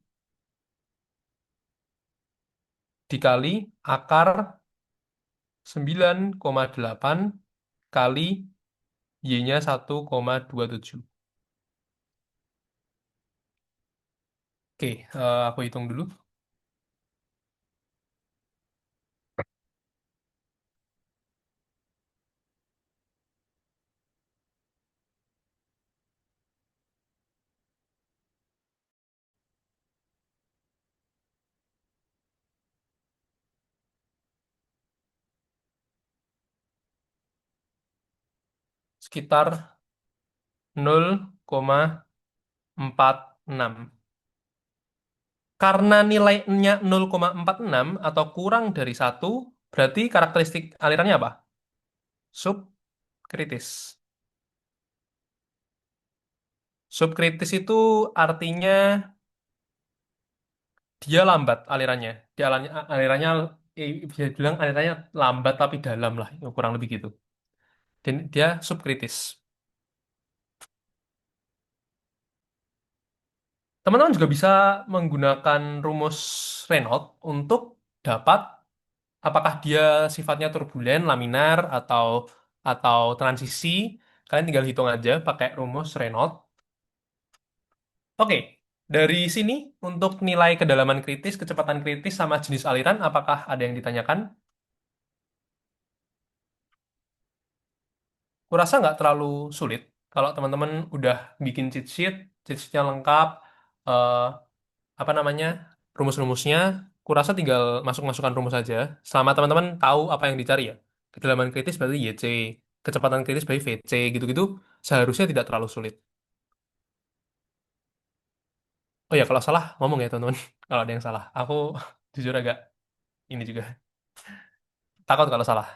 dikali akar 9,8 kali Y-nya 1,27. Oke, aku hitung dulu. sekitar 0,46. Karena nilainya 0,46 atau kurang dari satu, berarti karakteristik alirannya apa? Subkritis. Subkritis itu artinya dia lambat alirannya. Dia alirannya bisa bilang alirannya lambat tapi dalam lah, kurang lebih gitu. Dan dia subkritis. Teman-teman juga bisa menggunakan rumus Reynolds untuk dapat apakah dia sifatnya turbulen, laminar, atau transisi. Kalian tinggal hitung aja pakai rumus Reynolds. Oke, dari sini untuk nilai kedalaman kritis, kecepatan kritis, sama jenis aliran, apakah ada yang ditanyakan? Kurasa nggak terlalu sulit. Kalau teman-teman udah bikin cheat sheetnya lengkap, eh, apa namanya, rumus-rumusnya, kurasa tinggal masuk-masukkan rumus saja. Selama teman-teman tahu apa yang dicari ya. Kedalaman kritis berarti YC, kecepatan kritis berarti VC, gitu-gitu, seharusnya tidak terlalu sulit. Oh ya, kalau salah ngomong ya teman-teman. Kalau ada yang salah, aku jujur agak ini juga takut kalau salah.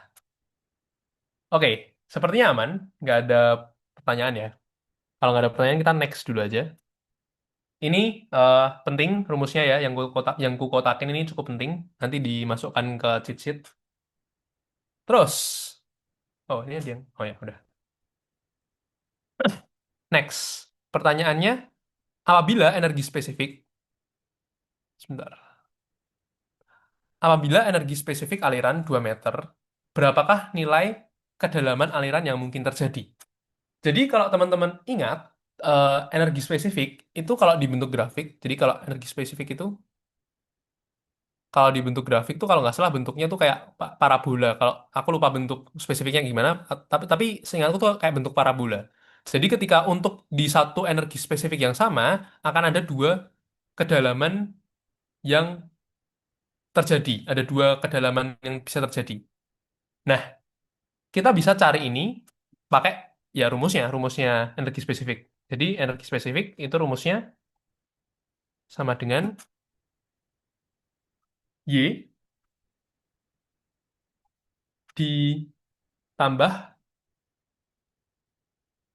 Oke, sepertinya aman, nggak ada pertanyaan ya. Kalau nggak ada pertanyaan, kita next dulu aja. Ini penting rumusnya ya, yang ku kotakin ini cukup penting. Nanti dimasukkan ke cheat sheet. Terus, oh ini dia. Oh ya, udah. Next, pertanyaannya, apabila energi spesifik, sebentar. Apabila energi spesifik aliran 2 meter, berapakah nilai kedalaman aliran yang mungkin terjadi? Jadi kalau teman-teman ingat, energi spesifik itu kalau dibentuk grafik, jadi kalau energi spesifik itu kalau dibentuk grafik tuh kalau nggak salah bentuknya tuh kayak parabola. Kalau aku lupa bentuk spesifiknya gimana, tapi seingatku tuh kayak bentuk parabola. Jadi ketika untuk di satu energi spesifik yang sama akan ada dua kedalaman yang terjadi, ada dua kedalaman yang bisa terjadi. Nah, kita bisa cari ini pakai ya rumusnya energi spesifik. Jadi energi spesifik itu rumusnya sama dengan Y ditambah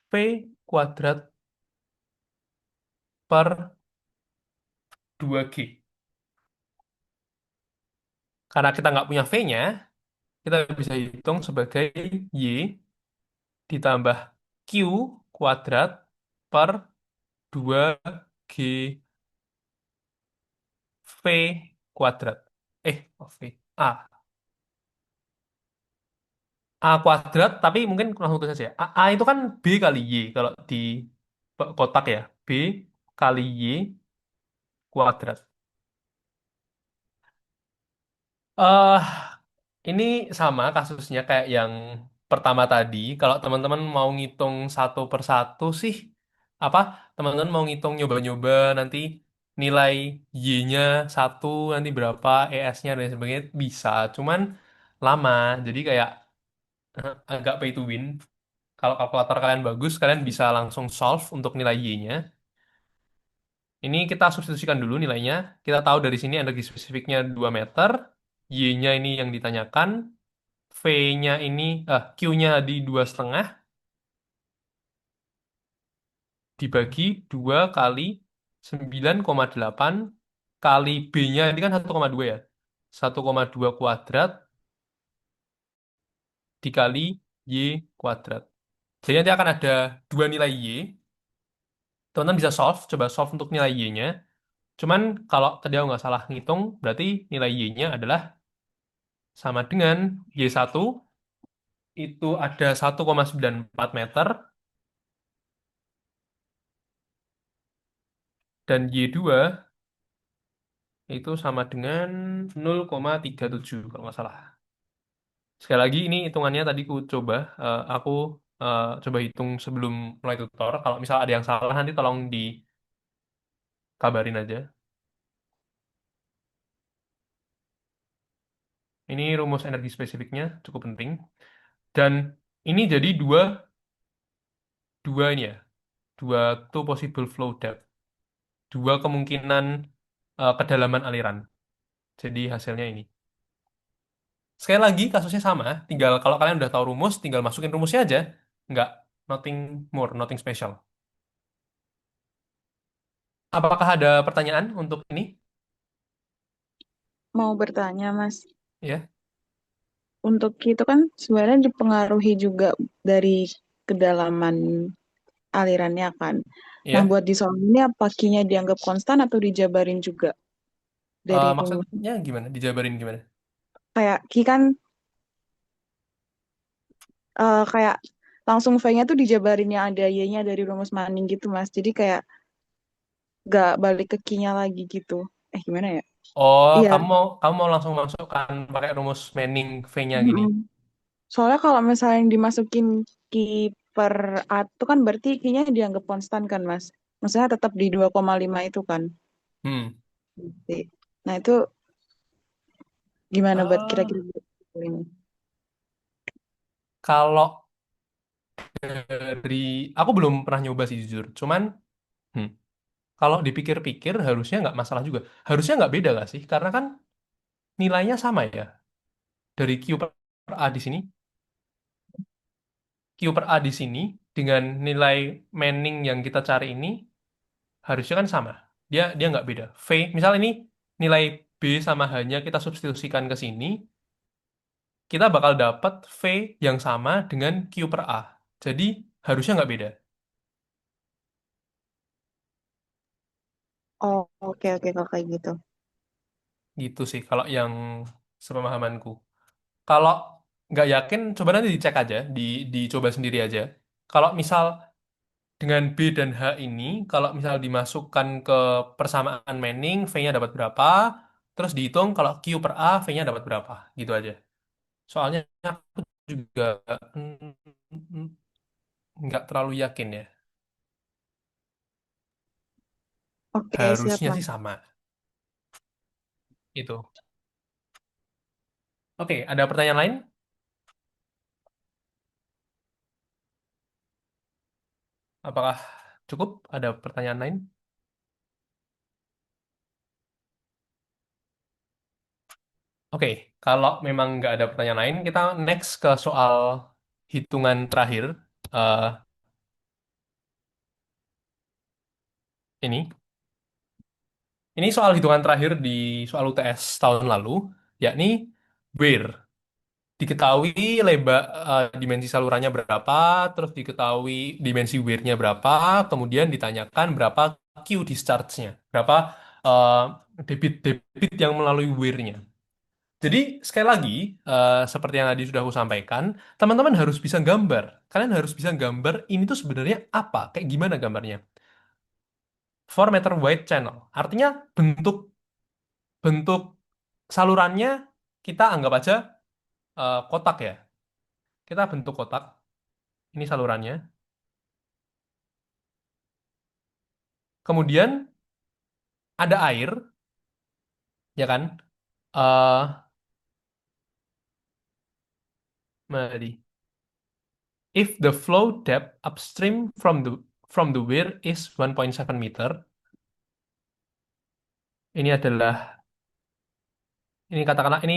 V kuadrat per 2G. Karena kita nggak punya V-nya, kita bisa hitung sebagai Y ditambah Q kuadrat per 2G V kuadrat. V. A kuadrat, tapi mungkin langsung tulis saja. A itu kan B kali Y kalau di kotak ya. B kali Y kuadrat. eh ini sama kasusnya kayak yang pertama tadi. Kalau teman-teman mau ngitung satu per satu sih, apa? Teman-teman mau ngitung nyoba-nyoba nanti nilai Y-nya satu nanti berapa, ES-nya dan sebagainya bisa. Cuman lama, jadi kayak agak pay to win. Kalau kalkulator kalian bagus, kalian bisa langsung solve untuk nilai Y-nya. Ini kita substitusikan dulu nilainya. Kita tahu dari sini energi spesifiknya 2 meter. Y-nya ini yang ditanyakan. V-nya ini, Q-nya di 2,5 dibagi 2 kali 9,8 kali B-nya ini kan 1,2 ya. 1,2 kuadrat dikali Y kuadrat. Jadi nanti akan ada dua nilai Y. Teman-teman bisa solve, coba solve untuk nilai Y-nya. Cuman kalau tadi aku nggak salah ngitung, berarti nilai Y-nya adalah sama dengan Y1 itu ada 1,94 meter dan Y2 itu sama dengan 0,37 kalau nggak salah. Sekali lagi ini hitungannya tadi aku coba hitung sebelum mulai tutor. Kalau misal ada yang salah nanti tolong dikabarin aja. Ini rumus energi spesifiknya cukup penting. Dan ini jadi dua dua ini ya, dua two possible flow depth, dua kemungkinan kedalaman aliran. Jadi hasilnya ini. Sekali lagi kasusnya sama, tinggal kalau kalian udah tahu rumus, tinggal masukin rumusnya aja. Nggak, nothing more, nothing special. Apakah ada pertanyaan untuk ini? Mau bertanya, Mas. Ya, Untuk itu kan sebenarnya dipengaruhi juga dari kedalaman alirannya kan. Nah, ya. buat disolve ini apa Q-nya dianggap konstan atau dijabarin juga dari rumus? Maksudnya gimana? Dijabarin gimana? Kayak Q kan kayak langsung V-nya tuh dijabarin yang ada Y-nya dari rumus Manning gitu, Mas. Jadi kayak gak balik ke Q-nya lagi gitu. Gimana ya? Oh, Iya. kamu mau langsung masukkan pakai rumus Manning V-nya gini. Mm-mm. Soalnya kalau misalnya yang dimasukin Q per A itu kan berarti Q-nya dianggap konstan kan, Mas. Maksudnya tetap di 2,5 itu kan. Hmm. Berarti. Nah, itu gimana buat kira-kira Ah, buat ini? kalau dari aku belum pernah nyoba sih jujur. Cuman hmm, kalau dipikir-pikir harusnya nggak masalah juga. Harusnya nggak beda nggak sih? Karena kan nilainya sama ya dari Q per A di sini. Q per A di sini dengan nilai Manning yang kita cari ini harusnya kan sama. Dia nggak beda. V, misal ini nilai B sama H-nya kita substitusikan ke sini, kita bakal dapat V yang sama dengan Q per A. Jadi harusnya nggak beda. Oh, oke oke kalau kayak gitu. Gitu sih kalau yang sepemahamanku. Kalau nggak yakin, coba nanti dicek aja, dicoba sendiri aja. Kalau misal dengan B dan H ini, kalau misal dimasukkan ke persamaan Manning, V-nya dapat berapa, terus dihitung kalau Q per A, V-nya dapat berapa, gitu aja. Soalnya aku juga mm, nggak terlalu yakin ya. Oke, siap, Harusnya Mas. sih sama. Itu. Oke, ada pertanyaan lain? Apakah cukup? Ada pertanyaan lain? Oke, kalau memang nggak ada pertanyaan lain, kita next ke soal hitungan terakhir. Eh, ini. Ini soal hitungan terakhir di soal UTS tahun lalu, yakni WIR. Diketahui dimensi salurannya berapa, terus diketahui dimensi WIR-nya berapa, kemudian ditanyakan berapa Q discharge-nya, berapa eh, debit-debit yang melalui WIR-nya. Jadi, sekali lagi, seperti yang tadi sudah aku sampaikan, teman-teman harus bisa gambar. Kalian harus bisa gambar ini tuh sebenarnya apa, kayak gimana gambarnya. 4 meter wide channel. Artinya bentuk bentuk salurannya kita anggap aja kotak ya. Kita bentuk kotak. Ini salurannya. Kemudian ada air, ya kan? Eh, Mari. If the flow depth upstream from the weir is 1.7 meter, ini adalah ini katakanlah ini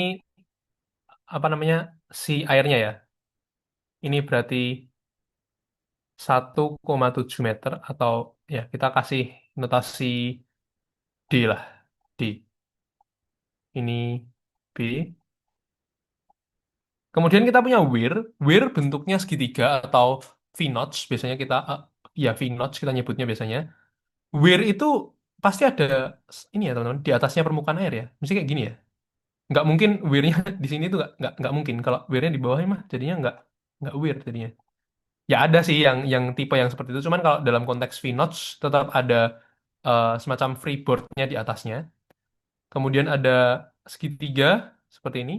apa namanya si airnya ya. Ini berarti 1,7 meter atau ya kita kasih notasi D lah. D. Ini B. Kemudian kita punya weir. Weir bentuknya segitiga atau V-notch. Biasanya kita, ya V-notch kita nyebutnya biasanya. Weir itu pasti ada ini ya teman-teman, di atasnya permukaan air ya. Mesti kayak gini ya. Nggak mungkin weirnya di sini tuh nggak mungkin. Kalau weirnya di bawahnya mah jadinya nggak weir jadinya. Ya ada sih yang tipe yang seperti itu. Cuman kalau dalam konteks V-notch tetap ada semacam freeboardnya di atasnya. Kemudian ada segitiga seperti ini.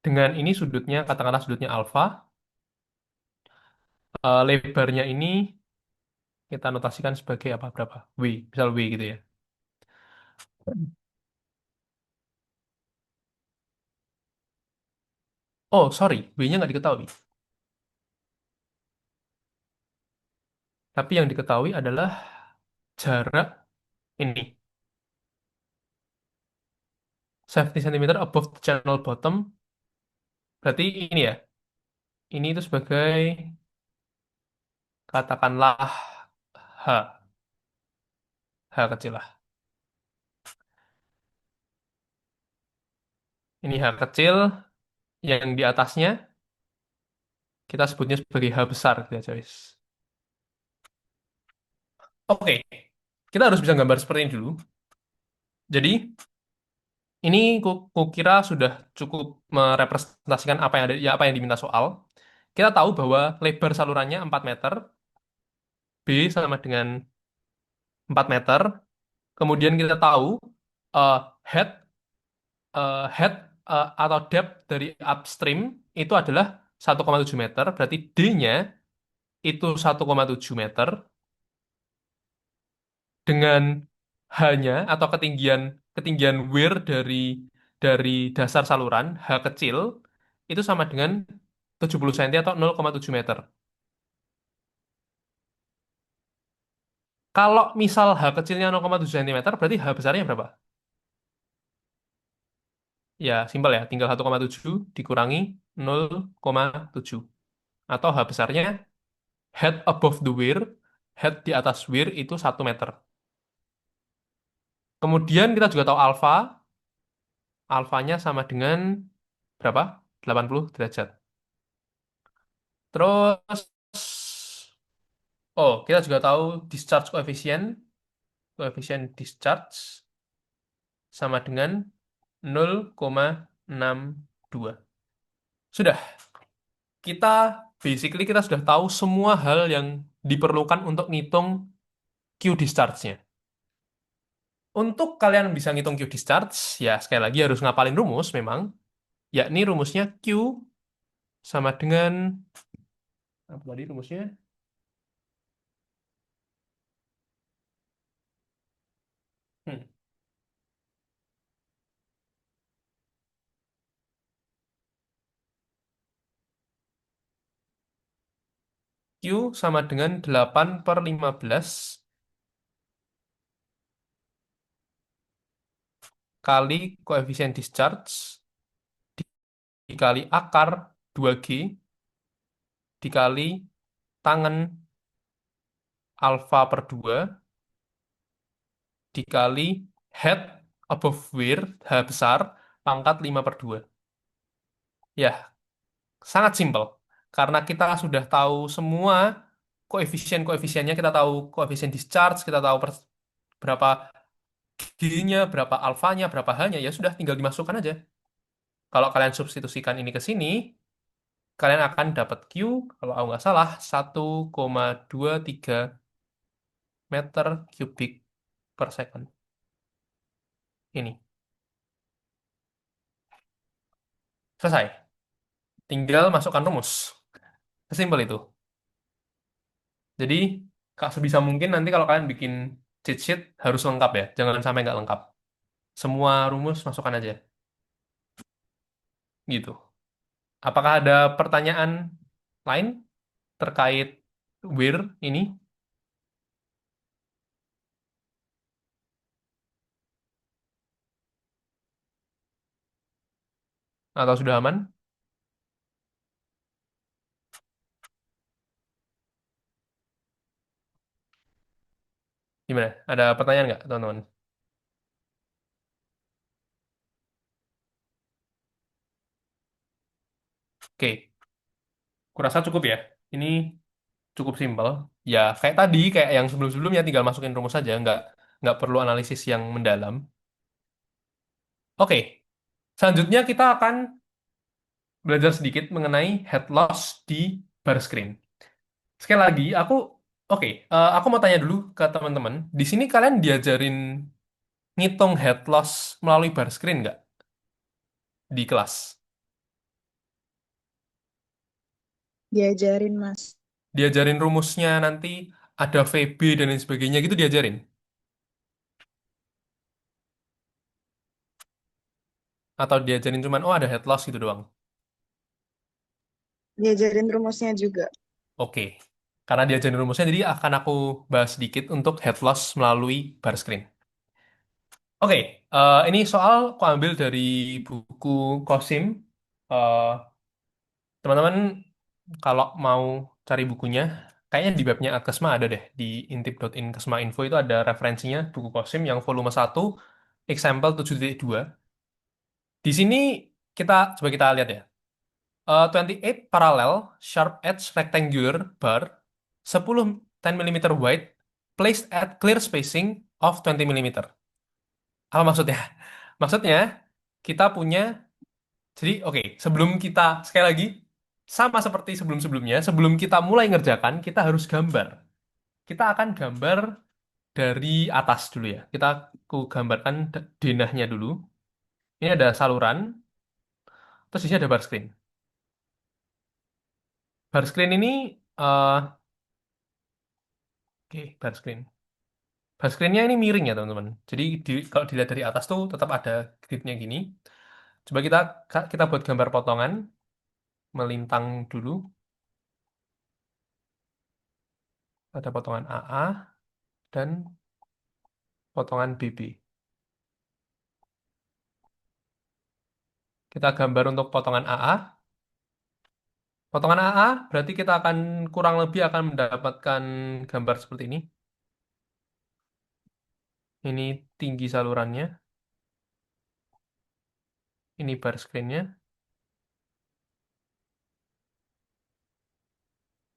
Dengan ini sudutnya, katakanlah sudutnya alfa. Lebarnya ini kita notasikan sebagai apa berapa? W, misal W gitu ya. Oh, sorry, B-nya nggak diketahui. Tapi yang diketahui adalah jarak ini. 70 cm above the channel bottom. Berarti ini ya. Ini itu sebagai, katakanlah, H. H kecil lah. Ini H kecil, yang di atasnya kita sebutnya sebagai H besar gitu ya, guys. Oke, kita harus bisa gambar seperti ini dulu. Jadi, ini kukira sudah cukup merepresentasikan apa yang ada, ya apa yang diminta soal. Kita tahu bahwa lebar salurannya 4 meter, B sama dengan 4 meter. Kemudian kita tahu eh, head head atau depth dari upstream itu adalah 1,7 meter, berarti D-nya itu 1,7 meter dengan H-nya atau ketinggian ketinggian weir dari dasar saluran H kecil itu sama dengan 70 cm atau 0,7 meter. Kalau misal H kecilnya 0,7 cm, berarti H besarnya berapa? Ya, simpel ya, tinggal 1,7 dikurangi 0,7. Atau H besarnya head above the weir, head di atas weir itu 1 meter. Kemudian kita juga tahu alfa, alfanya sama dengan berapa? 80 derajat. Terus, oh, kita juga tahu discharge coefficient, koefisien discharge sama dengan 0,62. Sudah, kita kita sudah tahu semua hal yang diperlukan untuk ngitung Q discharge-nya. Untuk kalian bisa ngitung Q discharge, ya sekali lagi harus ngapalin rumus memang, yakni rumusnya Q sama dengan, apa tadi rumusnya? Hmm. Q sama dengan 8/15 kali koefisien discharge dikali akar 2G dikali tangen alfa per 2 dikali head above weir H besar pangkat 5 per 2. Ya, sangat simpel. Karena kita sudah tahu semua koefisien-koefisiennya, kita tahu koefisien discharge, kita tahu berapa G-nya, berapa alfanya, berapa H-nya, ya sudah tinggal dimasukkan aja. Kalau kalian substitusikan ini ke sini, kalian akan dapat Q, kalau aku nggak salah, 1,23 meter kubik per second. Ini. Selesai. Tinggal masukkan rumus. Sesimpel itu. Jadi, Kak, sebisa mungkin nanti kalau kalian bikin cheat sheet harus lengkap ya. Jangan sampai nggak lengkap. Semua rumus masukkan aja. Gitu. Apakah ada pertanyaan lain terkait WIR ini? Atau sudah aman? Gimana? Ada pertanyaan nggak, teman-teman? Oke, kurasa cukup ya. Ini cukup simpel. Ya, kayak tadi, kayak yang sebelum-sebelumnya tinggal masukin rumus saja, nggak perlu analisis yang mendalam. Oke, selanjutnya kita akan belajar sedikit mengenai head loss di bar screen. Sekali lagi, aku mau tanya dulu ke teman-teman. Di sini kalian diajarin ngitung head loss melalui bar screen nggak di kelas? Diajarin, Mas. Diajarin rumusnya nanti ada VB dan lain sebagainya gitu diajarin? Atau diajarin cuman, oh ada head loss gitu doang? Diajarin rumusnya juga. Oke. Karena dia jadi rumusnya, jadi akan aku bahas sedikit untuk head loss melalui bar screen. Oke, ini soal aku ambil dari buku Kosim. Eh, Teman-teman kalau mau cari bukunya, kayaknya di webnya Atkesma ada deh. Di intip.inkesma.info itu ada referensinya, buku Kosim yang volume 1, example 7.2. Di sini coba kita lihat ya. 28 parallel sharp edge rectangular bar 10 10 mm wide placed at clear spacing of 20 mm. Apa maksudnya? Maksudnya kita punya, jadi oke, sebelum kita sekali lagi sama seperti sebelum-sebelumnya, sebelum kita mulai ngerjakan, kita harus gambar. Kita akan gambar dari atas dulu ya. Aku gambarkan denahnya dulu. Ini ada saluran, terus di sini ada bar screen. Bar screen ini oke, bar screen. Bar screen-nya ini miring ya teman-teman. Jadi kalau dilihat dari atas tuh tetap ada gridnya gini. Coba kita buat gambar potongan, melintang dulu. Ada potongan AA dan potongan BB. Kita gambar untuk potongan AA. Potongan AA berarti kita akan kurang lebih akan mendapatkan gambar seperti ini. Ini tinggi salurannya. Ini bar screen-nya.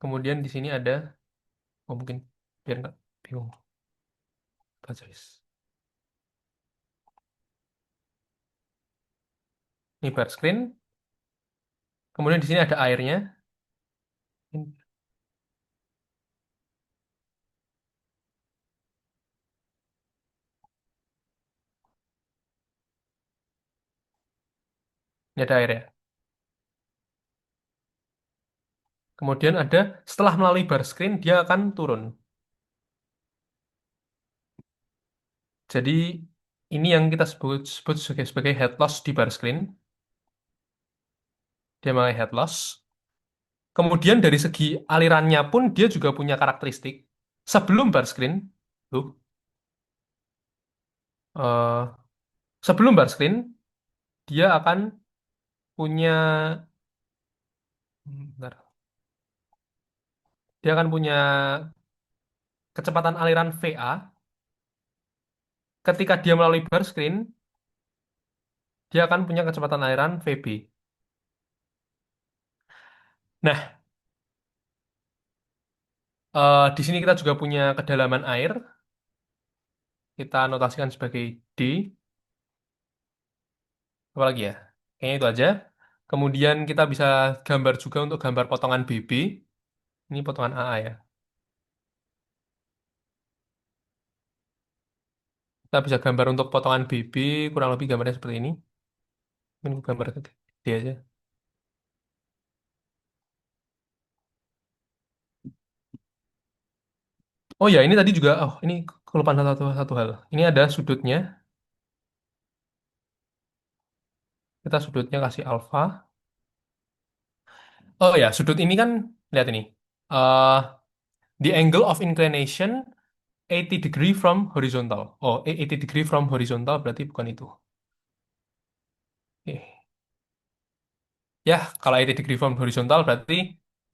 Kemudian di sini ada, oh mungkin biar nggak bingung. Baca, guys. Ini bar screen. Kemudian di sini ada airnya. Ini ada air ya. Kemudian setelah melalui bar screen, dia akan turun. Jadi ini yang kita sebut sebagai head loss di bar screen. Dia mengalami head loss. Kemudian dari segi alirannya pun dia juga punya karakteristik. Sebelum bar screen, tuh, eh, sebelum bar screen, dia akan punya, bentar. Dia akan punya kecepatan aliran VA. Ketika dia melalui bar screen, dia akan punya kecepatan aliran VB. Nah, di sini kita juga punya kedalaman air. Kita notasikan sebagai D. Apalagi ya? Kayaknya itu aja. Kemudian kita bisa gambar juga untuk gambar potongan BB. Ini potongan AA ya. Kita bisa gambar untuk potongan BB, kurang lebih gambarnya seperti ini. Mungkin aku gambar gede aja. Oh ya, ini tadi juga, oh ini kelupaan satu hal. Ini ada sudutnya. Kita sudutnya kasih alfa. Oh ya, sudut ini kan, lihat ini. Eh the angle of inclination 80 degree from horizontal. Oh, 80 degree from horizontal berarti bukan itu. Oke. Ya, kalau 80 degree from horizontal berarti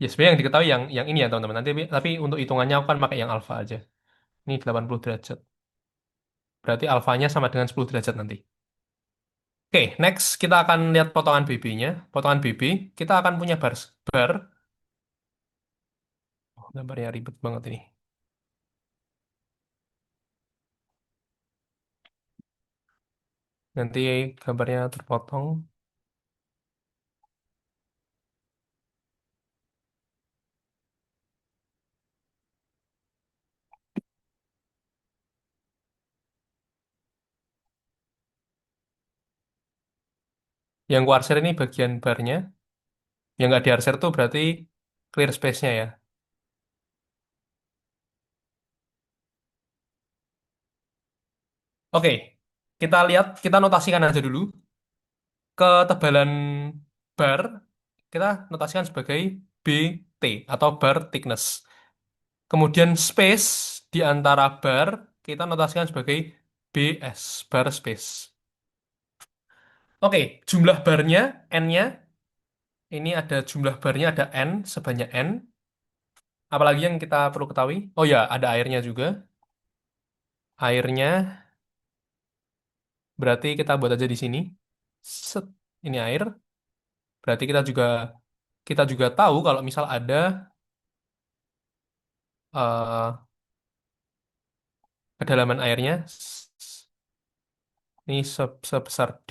ya sebenarnya yang diketahui yang ini ya teman-teman. Nanti tapi untuk hitungannya aku kan pakai yang alfa aja. Ini 80 derajat. Berarti alfanya sama dengan 10 derajat nanti. Oke, next kita akan lihat potongan BB-nya. Potongan BB, kita akan punya bar. Oh, gambarnya ribet banget ini. Nanti gambarnya terpotong. Yang kuarser ini bagian barnya. Yang nggak diarser tuh berarti clear space-nya ya. Oke, kita notasikan aja dulu. Ketebalan bar, kita notasikan sebagai BT atau bar thickness. Kemudian space di antara bar kita notasikan sebagai BS, bar space. Oke, jumlah barnya, N-nya, ini ada jumlah barnya ada N sebanyak N. Apalagi yang kita perlu ketahui? Oh ya, ada airnya juga. Airnya berarti kita buat aja di sini. Set, ini air. Berarti kita juga tahu kalau misal ada eh, kedalaman airnya ini sebesar D.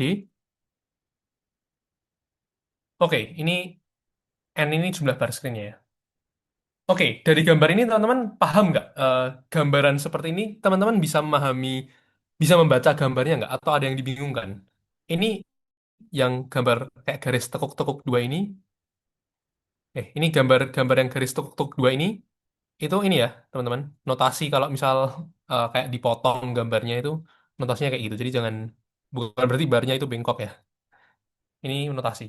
Oke, ini N ini jumlah bar screen-nya ya. Oke, dari gambar ini teman-teman paham nggak? Gambaran seperti ini teman-teman bisa memahami, bisa membaca gambarnya nggak? Atau ada yang dibingungkan? Ini yang gambar kayak garis tekuk-tekuk dua ini. Ini gambar-gambar yang garis tekuk-tekuk dua ini ya teman-teman. Notasi kalau misal kayak dipotong gambarnya itu notasinya kayak gitu. Jadi bukan berarti barnya itu bengkok ya. Ini notasi.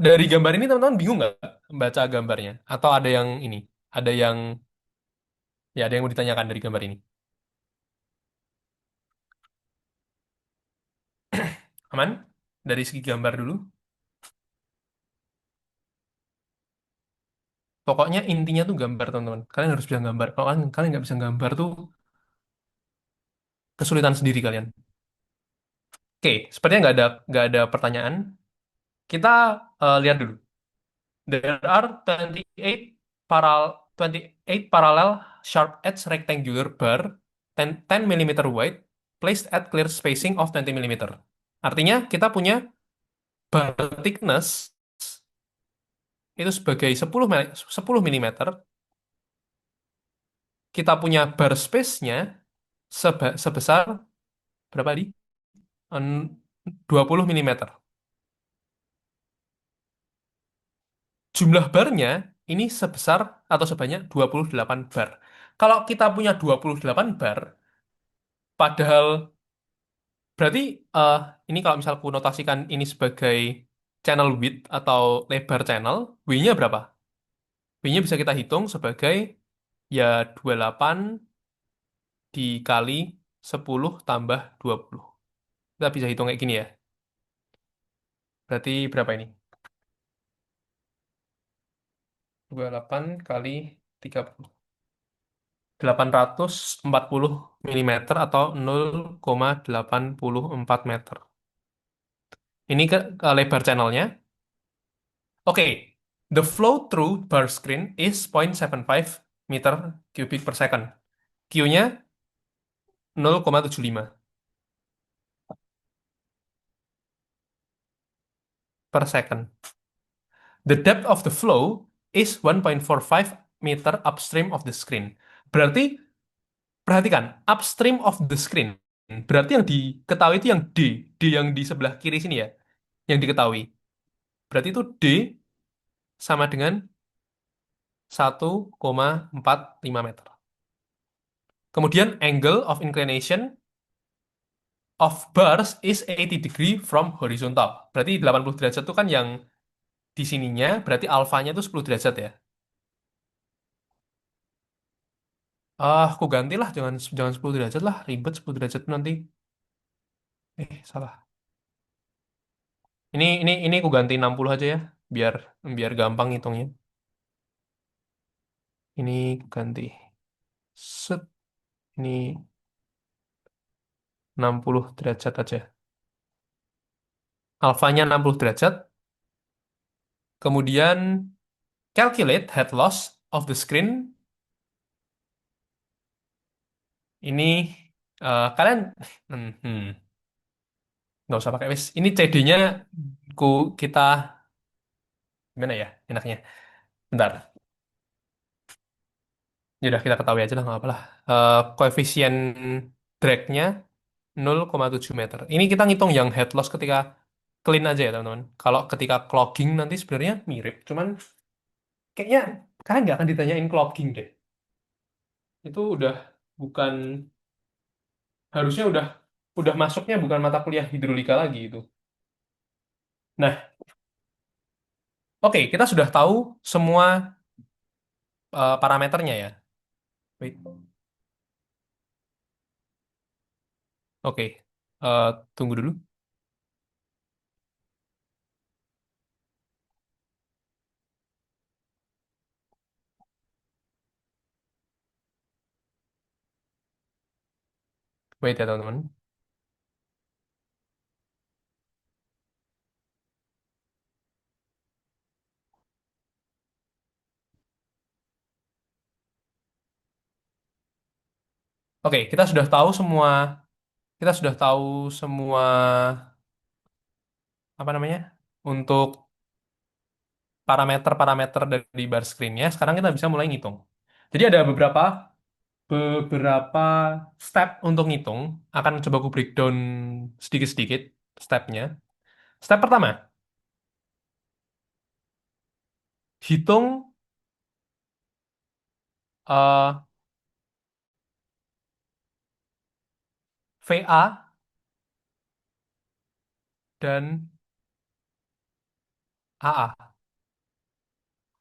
Dari gambar ini teman-teman bingung nggak baca gambarnya? Atau ada yang ini? Ada yang Ya, ada yang mau ditanyakan dari gambar ini. Aman? Dari segi gambar dulu. Pokoknya intinya tuh gambar, teman-teman. Kalian harus bisa gambar. Kalau kalian nggak bisa gambar tuh kesulitan sendiri kalian. Oke, sepertinya nggak ada pertanyaan. Kita lihat dulu. There are 28 parallel sharp edge rectangular bar 10 mm wide placed at clear spacing of 20 mm. Artinya kita punya bar thickness itu sebagai 10 mm, kita punya bar space-nya sebesar berapa di? 20 mm. Jumlah barnya ini sebesar atau sebanyak 28 bar. Kalau kita punya 28 bar, padahal berarti eh, ini kalau misal aku notasikan ini sebagai channel width atau lebar channel, W-nya berapa? W-nya bisa kita hitung sebagai ya 28 dikali 10 tambah 20. Kita bisa hitung kayak gini ya. Berarti berapa ini? 28 kali 30. 840 mm atau 0,84 meter. Ini ke lebar channelnya. Oke, the flow through bar screen is 0,75 meter cubic per second. Q-nya 0,75 per second. The depth of the flow is 1,45 meter upstream of the screen. Berarti, perhatikan, upstream of the screen. Berarti yang diketahui itu yang D yang di sebelah kiri sini ya, yang diketahui. Berarti itu D sama dengan 1,45 meter. Kemudian angle of inclination of bars is 80 degree from horizontal. Berarti 80 derajat itu kan yang di sininya, berarti alfanya itu 10 derajat ya. Aku gantilah, jangan jangan 10 derajat lah, ribet 10 derajat nanti. Salah. Ini aku ganti 60 aja ya, biar biar gampang hitungnya. Ini ganti. Set, ini 60 derajat aja. Alfanya 60 derajat. Kemudian calculate head loss of the screen. Ini kalian hmm, hmm, nggak usah pakai wis. Ini CD-nya ku kita gimana ya enaknya? Bentar. Ya udah kita ketahui aja lah nggak apa-apa lah. Koefisien drag-nya 0,7 meter. Ini kita ngitung yang head loss ketika clean aja ya teman-teman. Kalau ketika clogging nanti sebenarnya mirip, cuman kayaknya kalian nggak akan ditanyain clogging deh. Itu udah bukan harusnya udah masuknya bukan mata kuliah hidrolika lagi itu. Nah, Oke, kita sudah tahu semua parameternya ya. Wait, oke. Eh, Tunggu dulu. Wait ya teman-teman. Oke, kita sudah tahu semua apa namanya? Untuk parameter-parameter dari bar screen-nya. Sekarang kita bisa mulai ngitung. Jadi ada beberapa step untuk ngitung. Akan coba aku breakdown sedikit-sedikit stepnya. Step pertama, hitung eh, VA dan AA.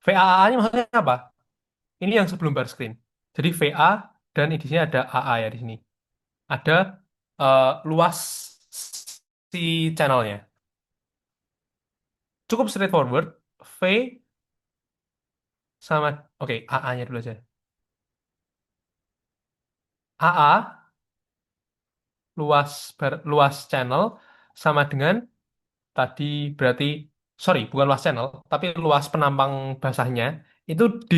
VAA-nya maksudnya apa? Ini yang sebelum bar screen. Jadi VA dan di sini ada AA ya di sini. Ada luas si channelnya. Cukup straightforward. V sama, oke, AA-nya dulu aja. AA luas channel sama dengan tadi berarti sorry bukan luas channel tapi luas penampang basahnya itu D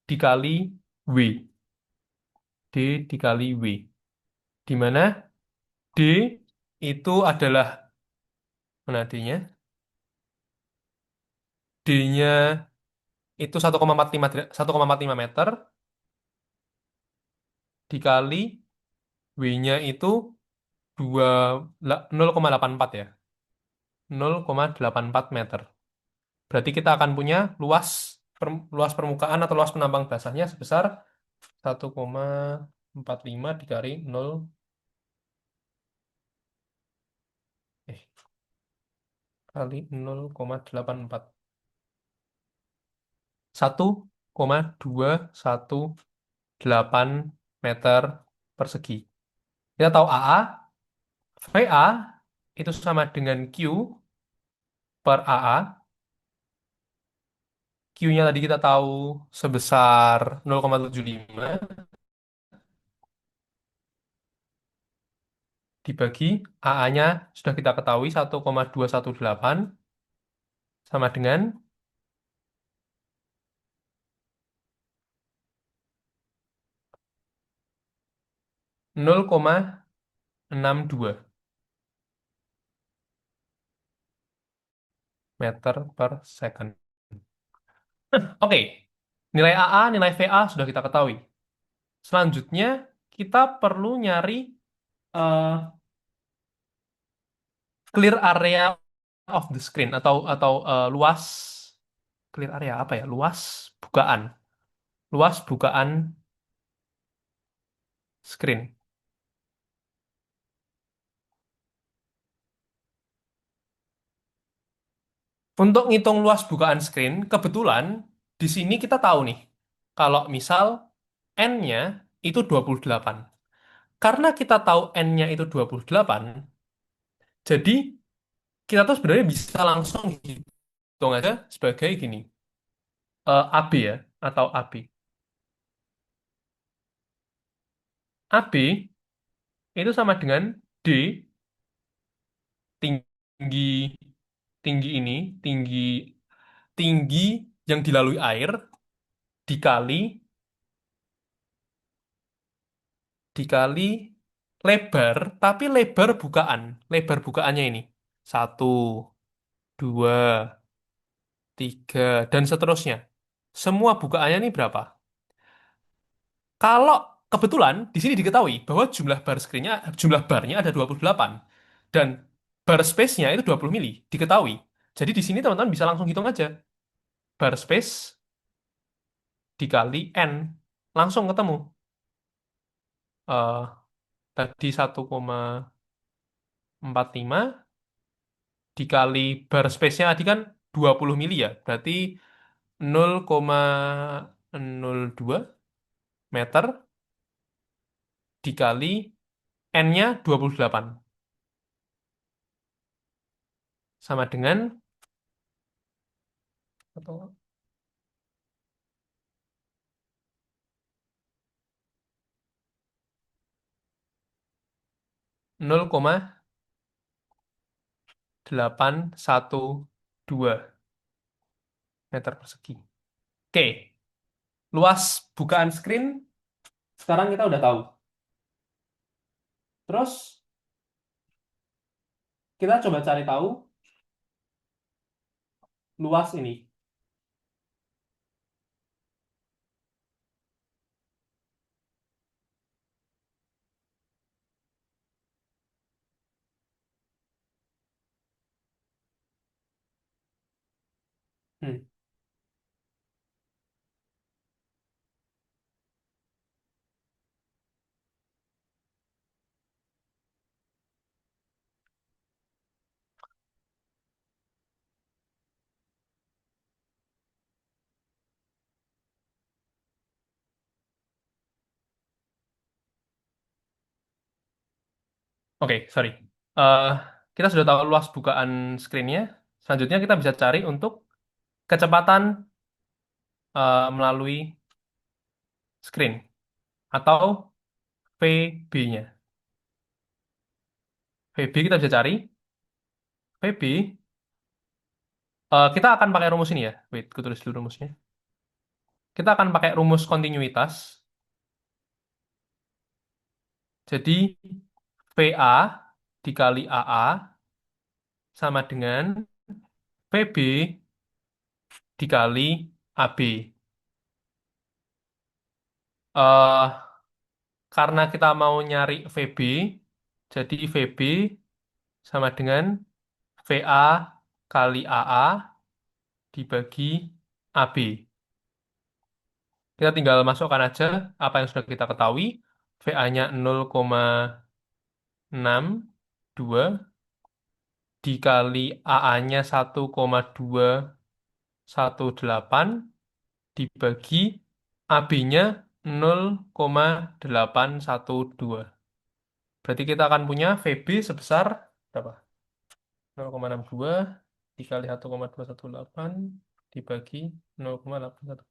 dikali W. D dikali W, di mana D itu adalah mana D-nya, D-nya itu 1,45 meter dikali W-nya itu 0,84 ya, 0,84 meter. Berarti kita akan punya luas permukaan atau luas penambang basahnya sebesar 1,45 dikali 0 eh kali 0,84. 1,218 meter persegi. Kita tahu AA, VA itu sama dengan Q per AA. Q-nya tadi kita tahu sebesar 0,75 dibagi AA-nya sudah kita ketahui 1,218 sama dengan 0,62 meter per second. Oke, nilai AA, nilai VA sudah kita ketahui. Selanjutnya, kita perlu nyari eh, clear area of the screen atau luas clear area apa ya? Bukaan. Luas bukaan screen. Untuk ngitung luas bukaan screen, kebetulan di sini kita tahu nih, kalau misal N-nya itu 28. Karena kita tahu N-nya itu 28, jadi kita tuh sebenarnya bisa langsung hitung aja sebagai gini. AB ya, atau AB. AB itu sama dengan D, tinggi tinggi ini, tinggi tinggi yang dilalui air dikali dikali lebar, tapi lebar bukaan. Lebar bukaannya ini. Satu, dua, tiga, dan seterusnya. Semua bukaannya ini berapa? Kalau kebetulan di sini diketahui bahwa jumlah barnya ada 28 dan bar space-nya itu 20 mili, diketahui. Jadi di sini teman-teman bisa langsung hitung aja. Bar space dikali N. Langsung ketemu. Eh Tadi 1,45 dikali bar space-nya tadi kan 20 mili ya. Berarti 0,02 meter dikali N-nya 28. Sama dengan atau 0,812 meter persegi. Oke, luas bukaan screen sekarang kita udah tahu. Terus kita coba cari tahu luas ini. Hmm. Oke, sorry. Eh, kita sudah tahu luas bukaan screen-nya. Selanjutnya kita bisa cari untuk kecepatan melalui screen atau VB-nya. VB kita bisa cari. VB, kita akan pakai rumus ini ya. Wait, aku tulis dulu rumusnya. Kita akan pakai rumus kontinuitas. Jadi, VA dikali AA sama dengan VB dikali AB. Eh, karena kita mau nyari VB, jadi VB sama dengan VA kali AA dibagi AB. Kita tinggal masukkan aja apa yang sudah kita ketahui. VA-nya 0,62 dikali AA-nya 1,218 dibagi AB-nya 0,812. Berarti kita akan punya VB sebesar berapa? 0,62 dikali 1,218 dibagi 0,812.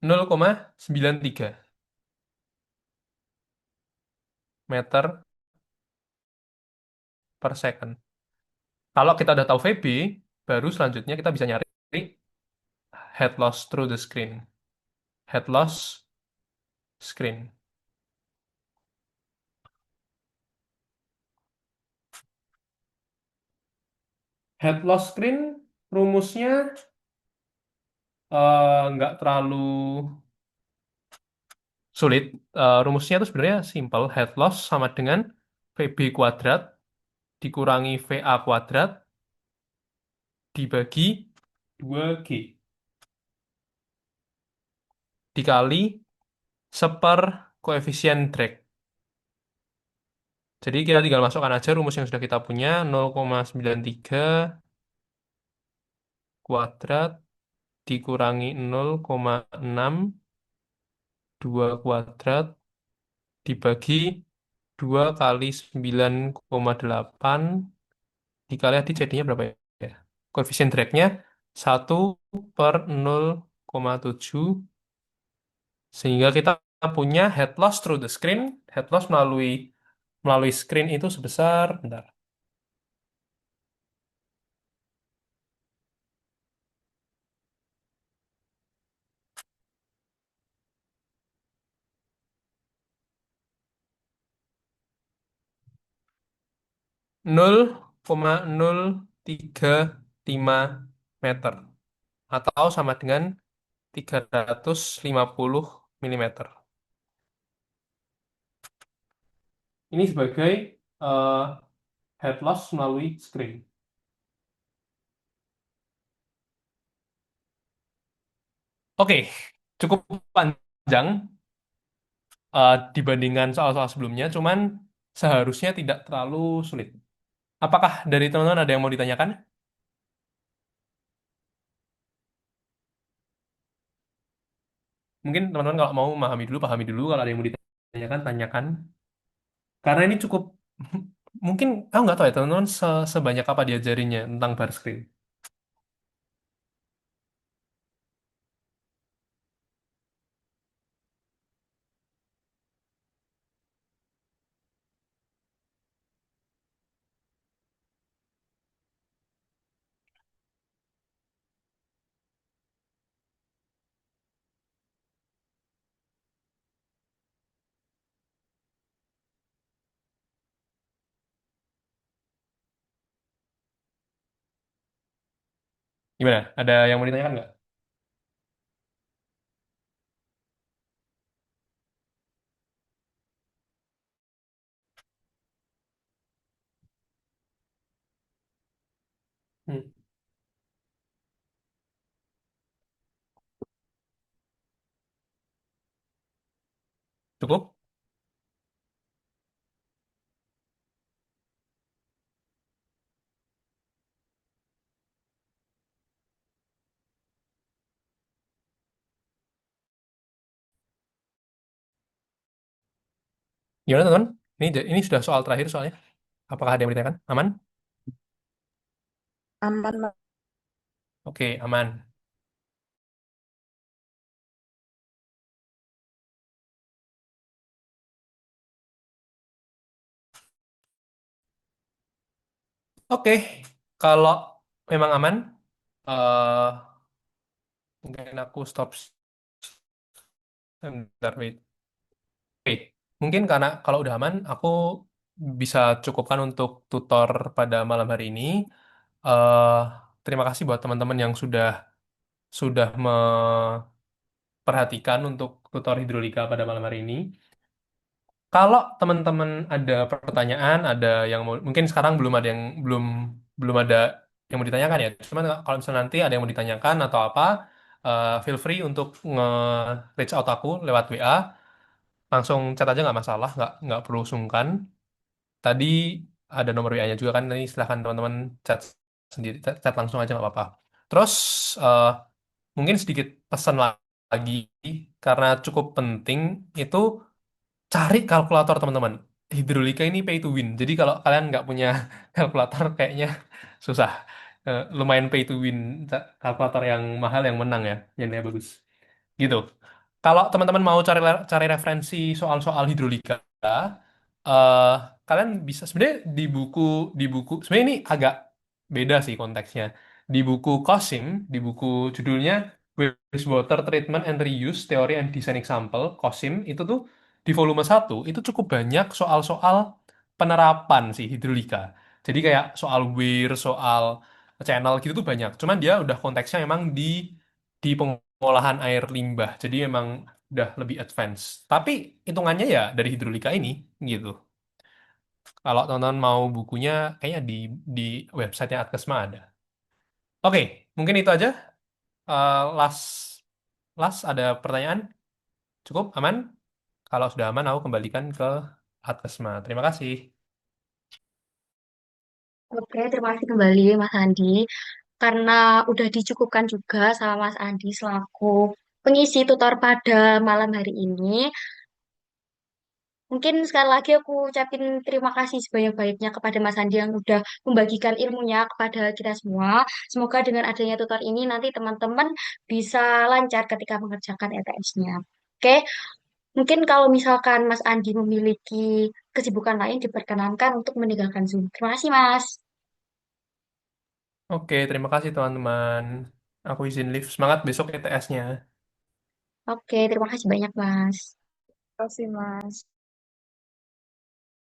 0,93 meter per second. Kalau kita udah tahu VB, baru selanjutnya kita bisa nyari head loss through the screen. Head loss screen. Head loss screen rumusnya nggak terlalu sulit. Rumusnya itu sebenarnya simple. Head loss sama dengan VB kuadrat dikurangi VA kuadrat dibagi 2G dikali seper koefisien drag. Jadi kita tinggal masukkan aja rumus yang sudah kita punya 0,93 kuadrat dikurangi 0,62 kuadrat dibagi 2 kali 9,8 dikali tadi jadinya berapa ya? Koefisien drag-nya 1/0,7 sehingga kita punya head loss through the screen. Head loss melalui melalui screen itu sebesar bentar. 0,035 meter atau sama dengan 350 milimeter. Ini sebagai eh, head loss melalui screen. Oke, cukup panjang dibandingkan soal-soal sebelumnya, cuman seharusnya tidak terlalu sulit. Apakah dari teman-teman ada yang mau ditanyakan? mungkin teman-teman kalau mau pahami dulu. Kalau ada yang mau ditanyakan, tanyakan. Karena ini cukup, mungkin, aku nggak tahu ya teman-teman sebanyak apa diajarinnya tentang bar screen. Gimana? Ada yang mau ditanyakan nggak? Hmm. Cukup? Gimana teman-teman? Ini sudah soal terakhir soalnya. Apakah ada yang mau ditanyakan? Aman? Aman, Mas. Oke, aman. Oke, kalau memang aman, eh mungkin aku stop. Bentar, wait. Oke, mungkin karena kalau udah aman, aku bisa cukupkan untuk tutor pada malam hari ini. eh Terima kasih buat teman-teman yang sudah memperhatikan untuk tutor hidrolika pada malam hari ini. Kalau teman-teman ada pertanyaan, ada yang mau, mungkin sekarang belum belum ada yang mau ditanyakan ya. Cuman kalau misalnya nanti ada yang mau ditanyakan atau apa, feel free untuk nge-reach out aku lewat WA. Langsung chat aja nggak masalah, nggak perlu sungkan. Tadi ada nomor WA-nya juga kan, nanti silahkan teman-teman chat sendiri, chat langsung aja nggak apa-apa. Terus eh, mungkin sedikit pesan lagi, karena cukup penting itu cari kalkulator teman-teman. Hidrolika ini pay to win. Jadi kalau kalian nggak punya kalkulator kayaknya susah. Lumayan pay to win. Kalkulator yang mahal yang menang ya, yang nilainya bagus. Gitu. Kalau teman-teman mau cari referensi soal-soal hidrolika, eh kalian bisa sebenarnya di buku sebenarnya ini agak beda sih konteksnya. Di buku COSIM, di buku judulnya Wastewater Treatment and Reuse Theory and Design Example, COSIM itu tuh di volume 1 itu cukup banyak soal-soal penerapan sih hidrolika. Jadi kayak soal weir, soal channel gitu tuh banyak. Cuman dia udah konteksnya emang di pengolahan air limbah. Jadi emang udah lebih advance. Tapi hitungannya ya dari hidrolika ini gitu. Kalau teman-teman mau bukunya, kayaknya di websitenya Atkesma ada. Oke, mungkin itu aja. Last last ada pertanyaan? Cukup aman? Kalau sudah aman, aku kembalikan ke Atkesma. Terima kasih. Oke, terima kasih kembali Mas Andi. Karena udah dicukupkan juga sama Mas Andi selaku pengisi tutor pada malam hari ini. Mungkin sekali lagi aku ucapin terima kasih sebanyak-banyaknya kepada Mas Andi yang udah membagikan ilmunya kepada kita semua. Semoga dengan adanya tutor ini nanti teman-teman bisa lancar ketika mengerjakan ETS-nya. Oke, mungkin kalau misalkan Mas Andi memiliki kesibukan lain diperkenankan untuk meninggalkan Zoom. Terima kasih, Mas. Oke, terima kasih teman-teman. Aku izin live. Semangat besok ETS-nya. Oke, terima kasih banyak, Mas. Terima kasih, Mas.